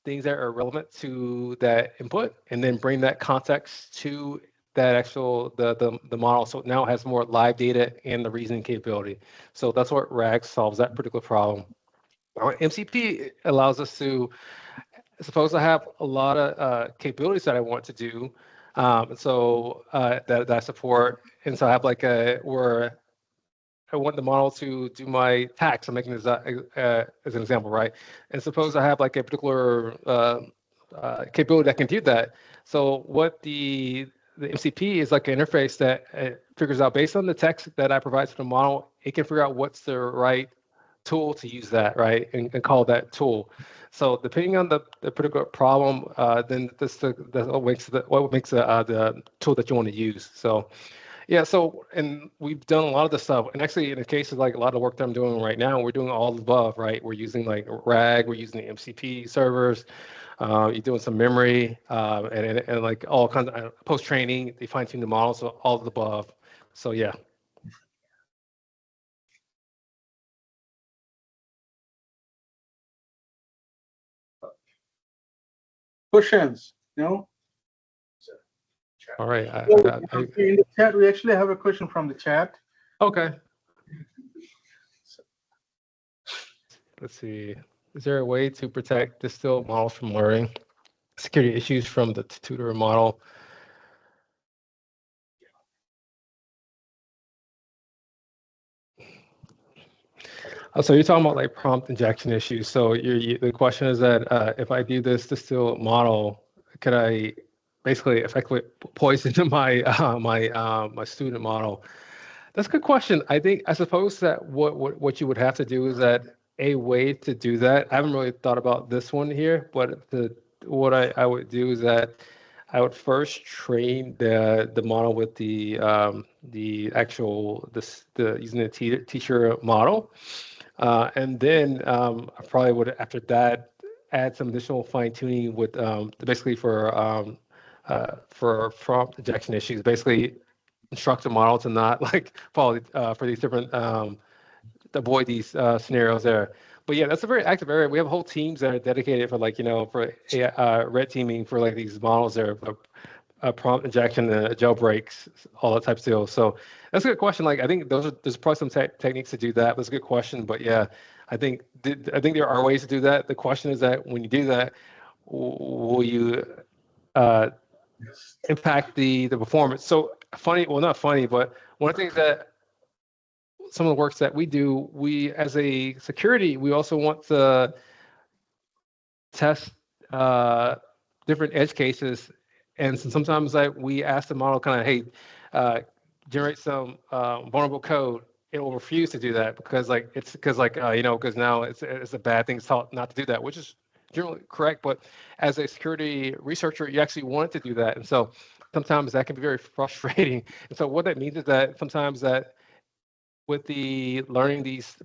things that are relevant to that input and then bring that context to that actual the model. So now it has more live data and the reasoning capability. So that's what RAG solves that particular problem. MCP allows us to, suppose I have a lot of capabilities that I want to do, and so that I support, and so I have like where I want the model to do my tax. I'm making this as an example, right? And suppose I have like a particular capability that can do that. So what the MCP is like an interface that figures out based on the text that I provide to the model, it can figure out what's the right tool to use that, right? And call that tool. So depending on the particular problem, then that's what makes the tool that you want to use. So yeah, so and we've done a lot of this stuff, and actually in the case of like a lot of the work that I'm doing right now, we're doing all the above, right? We're using like RAG, we're using the MCP servers, you're doing some memory, and like all kinds of post training, they fine tune the model, so all of the above. So yeah. Questions? No? All right. In the chat, we actually have a question from the chat. Okay. Let's see. Is there a way to protect distilled models from learning security issues from the tutor model? So you're talking about like prompt injection issues. So the question is that if I do this distilled model, could I basically effectively poison my student model? That's a good question. I suppose that what you would have to do is that a way to do that. I haven't really thought about this one here, but what I would do is that I would first train the model with the actual the using the teacher model. And then I probably would, after that, add some additional fine tuning with basically for prompt injection issues. Basically, instruct the model to not like follow for these different avoid these scenarios there. But yeah, that's a very active area. We have whole teams that are dedicated for like for red teaming for like these models there, prompt injection, jailbreaks, all that type of deal. So that's a good question. Like I think there's probably some techniques to do that. That's a good question. But yeah, I think there are ways to do that. The question is that when you do that, will you uh, impact the performance? So funny, well not funny, but one of the things that some of the works that we do, we as a security, we also want to test different edge cases, and sometimes like we ask the model kind of, hey, generate some vulnerable code. It will refuse to do that because like it's because like because now it's a bad thing to not to do that, which is generally correct. But as a security researcher, you actually want to do that, and so sometimes that can be very frustrating. And so what that means is that sometimes that with the learning these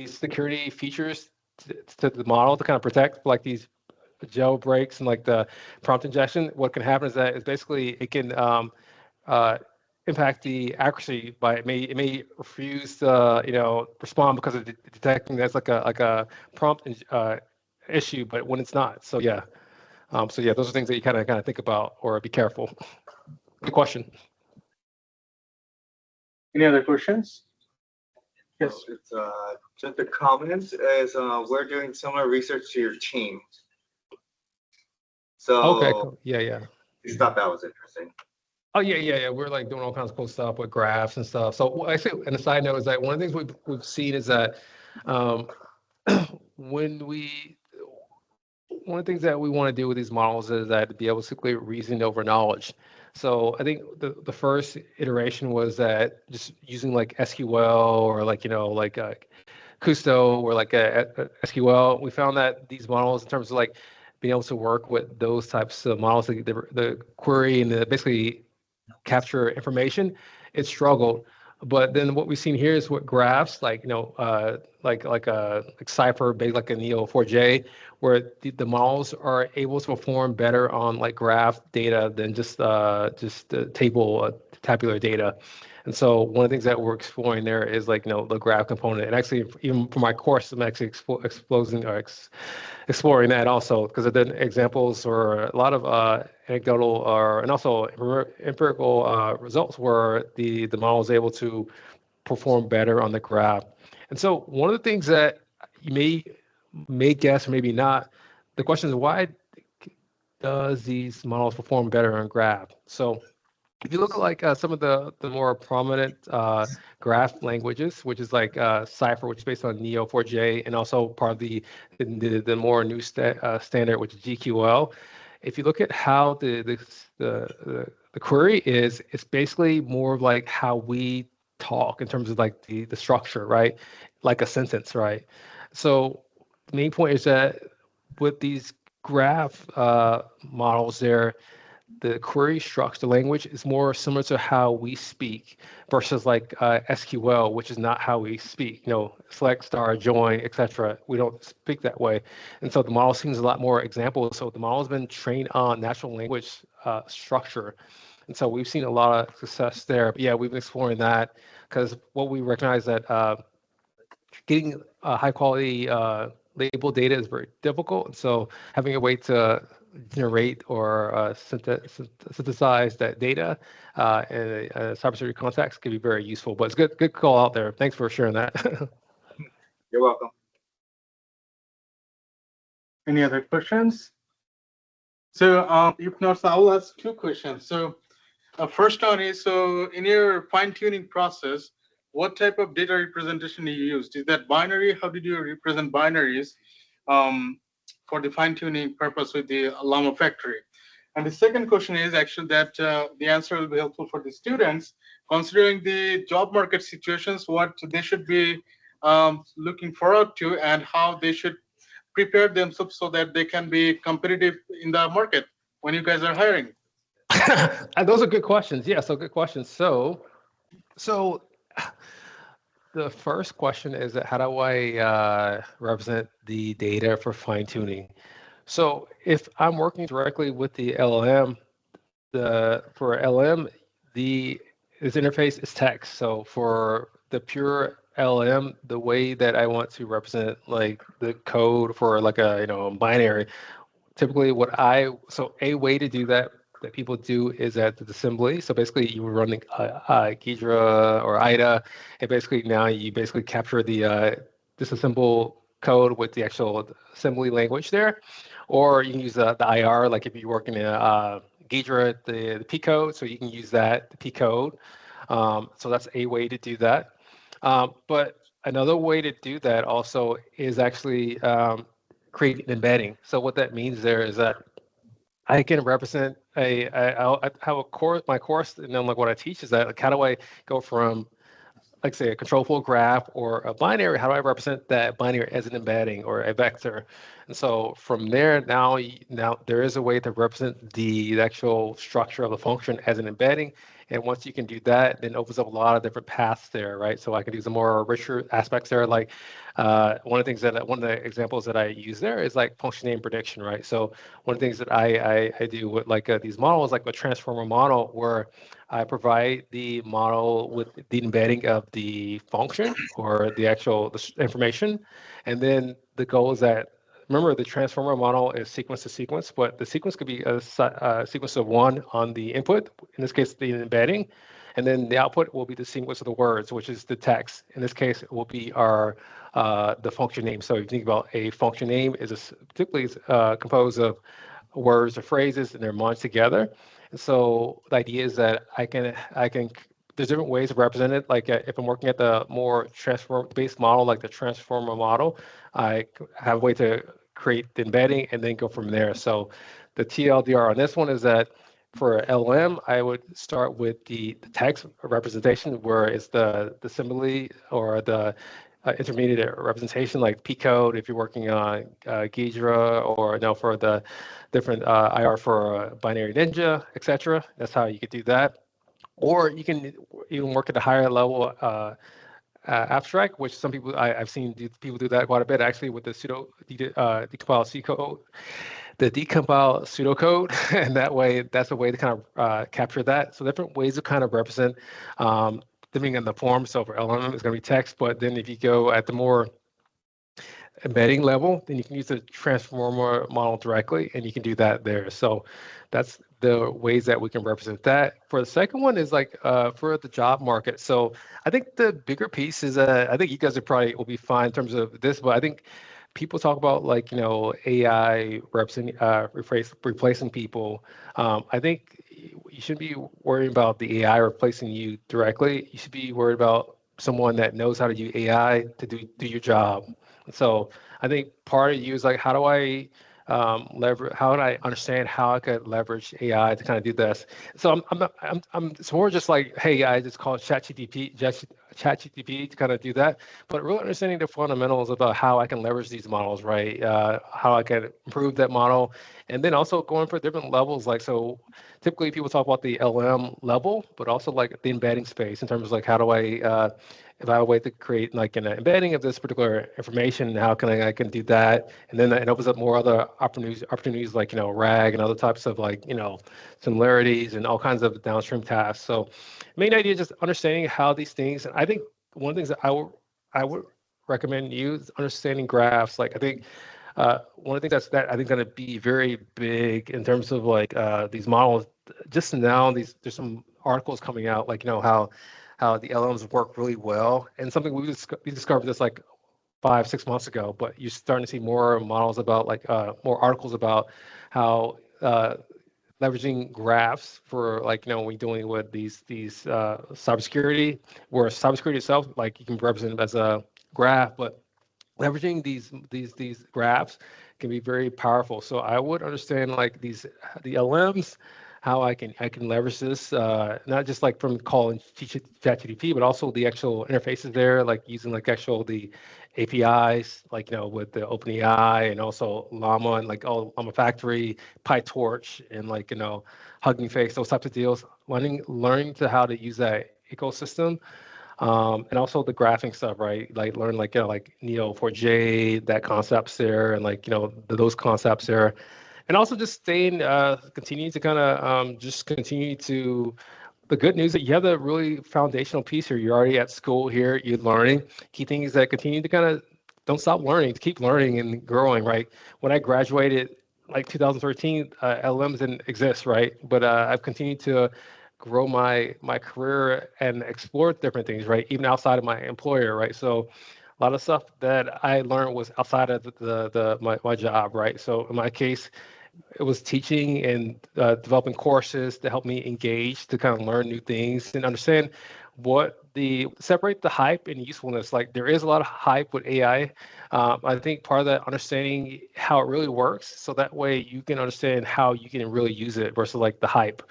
security features to the model to kind of protect like these jailbreaks and like the prompt injection, what can happen is that is basically it can uh, impact the accuracy by it may refuse to respond because of detecting that's like a prompt issue, but when it's not. So yeah, those are things that you kind of think about or be careful. Good question. Any other questions? Yes. It's just a comment is we're doing similar research to your team. So Okay, cool. Yeah. I thought that was interesting. Oh yeah. We're like doing all kinds of cool stuff with graphs and stuff. So I say, and a side note is that one of the things we've seen is that um, when we one of the things that we want to do with these models is that to be able to simply reason over knowledge. So I think the first iteration was that just using like SQL or like Custo or like a SQL. We found that these models, in terms of like being able to work with those types of models, the query and basically capture information, it struggled. But then what we've seen here is what graphs like like Cipher based like a Neo4j, where the models are able to perform better on like graph data than just the table tabular data. And so one of the things that we're exploring there is like the graph component. And actually, even for my course, I'm actually exploring that also because of the examples or a lot of anecdotal or and also empirical results where the model is able to perform better on the graph. And so one of the things that you may guess or maybe not, the question is why does these models perform better on graph? So if you look at like some of the more prominent graph languages, which is like Cipher, which is based on Neo4j, and also part of the more new standard, which is GQL. If you look at how the query is, it's basically more of like how we talk in terms of like the structure, right? Like a sentence, right? So the main point is that with these graph models, the query structure, the language is more similar to how we speak versus like SQL, which is not how we speak. Select, star, join, etc. We don't speak that way, and so the model seems a lot more examples. So the model has been trained on natural language structure, and so we've seen a lot of success there. But yeah, we've been exploring that because what we recognize that getting high quality label data is very difficult, and so having a way to generate or synthesize that data in a cybersecurity context can be very useful. But it's good call out there. Thanks for sharing that. You're welcome. Any other questions? So if not, so I'll ask two questions. So first one is, so in your fine tuning process, what type of data representation you used? Is that binary? How did you represent binaries for the fine tuning purpose with the Llama factory? And the second question is actually that the answer will be helpful for the students, considering the job market situations, what they should be looking forward to and how they should prepare themselves so that they can be competitive in the market when you guys are hiring. Those are good questions. Yeah, so good questions. So the first question is that how do I represent the data for fine tuning? So if I'm working directly with the LLM, for LLM, this interface is text. So for the pure LLM, the way that I want to represent like the code for like a binary, typically so a way to do that people do is at the assembly. So basically you were running Ghidra or IDA, and basically now you basically capture the disassemble code with the actual assembly language there, or you can use the IR, like if you're working in Ghidra, the P code, so you can use that, the P code. So that's a way to do that. But another way to do that also is actually create an embedding. So what that means there is that I can represent I have a course, my course, and then like what I teach is that like how do I go from like say a control flow graph or a binary, how do I represent that binary as an embedding or a vector? And so from there, now there is a way to represent the actual structure of the function as an embedding. And once you can do that, then it opens up a lot of different paths there, right? So I can do some more richer aspects there. Like one of the examples that I use there is like function name prediction, right? So one of the things that I do with like these models, like a transformer model, where I provide the model with the embedding of the function or the actual information. And then the goal is that, remember, the transformer model is sequence to sequence, but the sequence could be a sequence of one on the input, in this case, the embedding. And then the output will be the sequence of the words, which is the text. In this case, it will be the function name. So if you think about a function name, typically composed of words or phrases, and they're merged together. And so the idea is that there's different ways of representing it. Like if I'm working at the more transform-based model, like the transformer model, I have a way to create the embedding and then go from there. So the TLDR on this one is that for LM, I would start with the text representation, where it's the simile or the intermediate representation, like P code if you're working on Ghidra, or for the different IR for binary ninja, etc. That's how you could do that. Or you can even work at a higher level abstract, which some people I've seen people do that quite a bit actually with the decompile C code, the decompile pseudocode, and that's a way to kind of capture that. So different ways to kind of represent, depending on the form. So for LLM, it's going to be text, but then if you go at the more embedding level, then you can use the transformer model directly, and you can do that there. So that's the ways that we can represent that. For the second one is like for the job market. So I think the bigger piece is I think you guys will be fine in terms of this, but I think people talk about like AI replacing people. I think you shouldn't be worrying about the AI replacing you directly. You should be worried about someone that knows how to use AI to do your job. So I think part of you is like, how do I leverage? How do I understand how I could leverage AI to kind of do this? So it's more just like, hey, I just call ChatGPT to kind of do that. But really understanding the fundamentals about how I can leverage these models, right? How I can improve that model, and then also going for different levels. Like, so typically people talk about the LM level, but also like the embedding space in terms of like, how do I evaluate to create like an embedding of this particular information? How can I can do that? And then it opens up more other opportunities like RAG and other types of like similarities and all kinds of downstream tasks. So main idea is just understanding how these things. And I think one of the things that I would recommend you is understanding graphs. Like I think one of the things that I think going to be very big in terms of like these models. Just now, there's some articles coming out like how the LLMs work really well, and something we discovered this like 5-6 months ago. But you're starting to see more models about like more articles about how leveraging graphs for like when we're dealing with these cybersecurity, where cybersecurity itself, like you can represent it as a graph, but leveraging these graphs can be very powerful. So I would understand like the LMs, how I can leverage this, not just like from calling ChatGPT, but also the actual interfaces there, like using like the APIs, like with the OpenAI and also Llama and like Llama Factory, PyTorch, and like Hugging Face, those types of deals. Learning to how to use that ecosystem And also the graphing stuff, right? Like learn like like Neo4j, that concepts there, and like those concepts there, and also just staying, continue to kind of just continue to. The good news that you have the really foundational piece here. You're already at school here. You're learning. Key thing is that continue to kind of don't stop learning. Keep learning and growing. Right. When I graduated, like 2013, LLMs didn't exist. Right. But I've continued to grow my career and explore different things. Right. Even outside of my employer. Right. So a lot of stuff that I learned was outside of my job. Right. So in my case, it was teaching and developing courses to help me engage, to kind of learn new things and understand what separate the hype and usefulness. Like there is a lot of hype with AI. I think part of that understanding how it really works, so that way you can understand how you can really use it versus like the hype.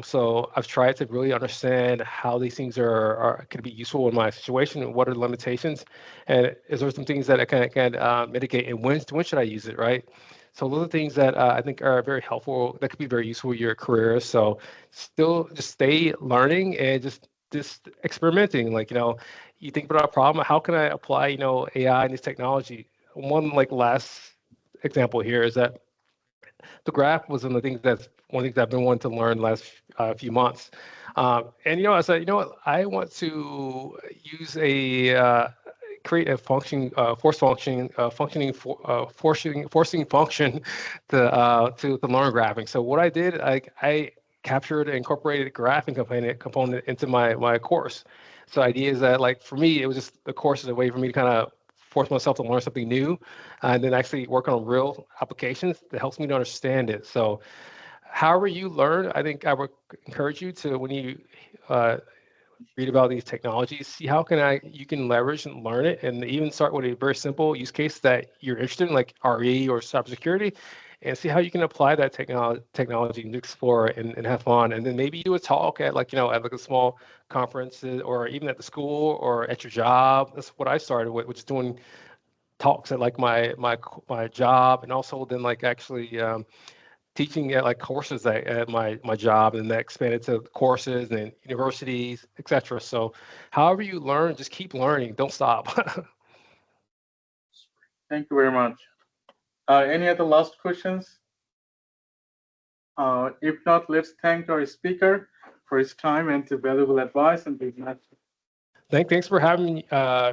So I've tried to really understand how these things are could be useful in my situation and what are the limitations, and is there some things that I can mitigate, and when should I use it, right? So those are things that I think are very helpful, that could be very useful in your career. So still just stay learning and just experimenting. Like, you think about a problem, how can I apply, AI and this technology? One like last example here is that the graph was one of the things I've been wanting to learn the last few months. And I said, what, I want to use create a function, forcing function to learn graphing. So what I did, I captured and incorporated a graphing component into my course. So the idea is that, like, for me, it was just the course is a way for me to kind of force myself to learn something new, and then actually work on real applications that helps me to understand it. So however you learn, I think I would encourage you to, when you read about these technologies, see how you can leverage and learn it, and even start with a very simple use case that you're interested in, like RE or cybersecurity, and see how you can apply that technology and explore and have fun. And then maybe do a talk at at a small conference, or even at the school or at your job. That's what I started with, which is doing talks at like my job, and also then like actually teaching at like courses at my job, and that expanded to courses and universities, etc. So however you learn, just keep learning, don't stop. Thank you very much. Any other last questions? If not, let's thank our speaker for his time and the valuable advice and business. Thanks for having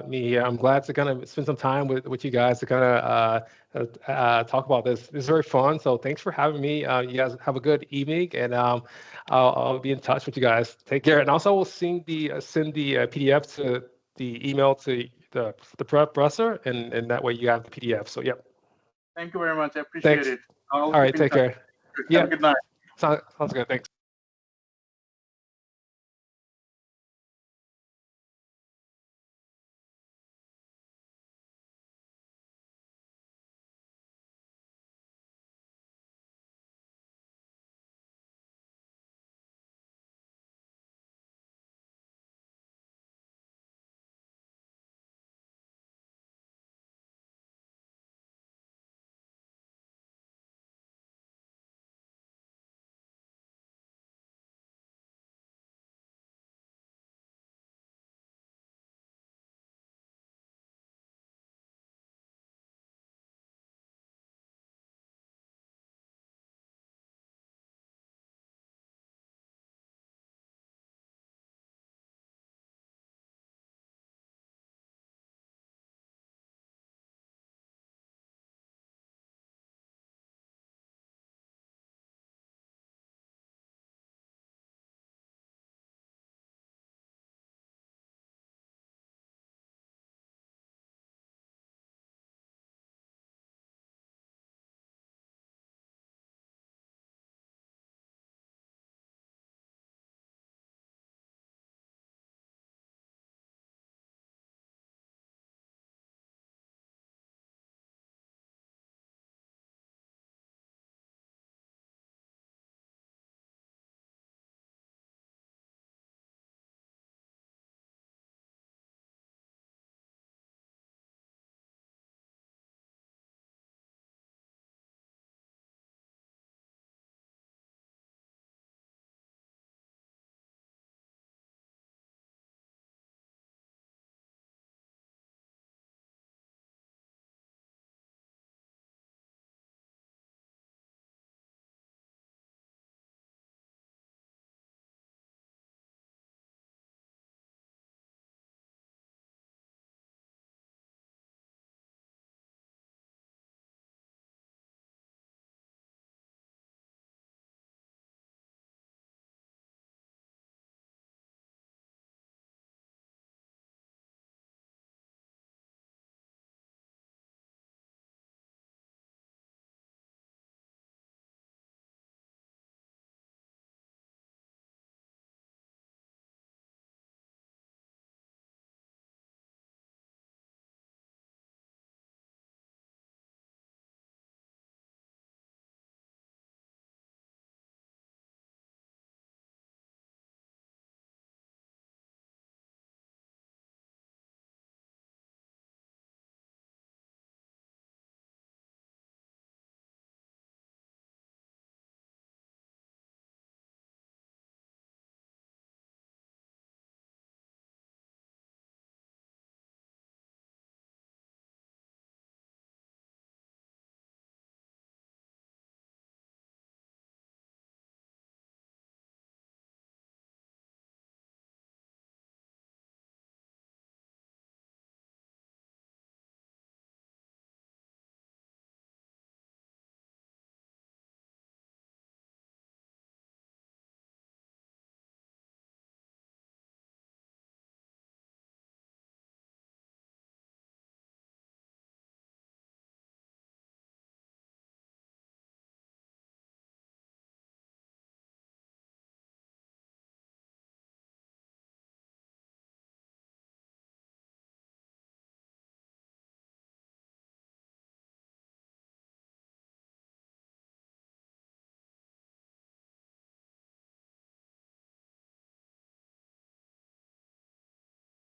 me. I'm glad to kind of spend some time with you guys to kind of talk about this. This is very fun. So thanks for having me. You guys have a good evening, and I'll be in touch with you guys. Take care. And also, we'll send the PDF to the email to the professor, and that way you have the PDF. So yep. Thank you very much. I appreciate Thanks. it. All right. Take care. Have Yeah. a good night. Sounds good. Thanks.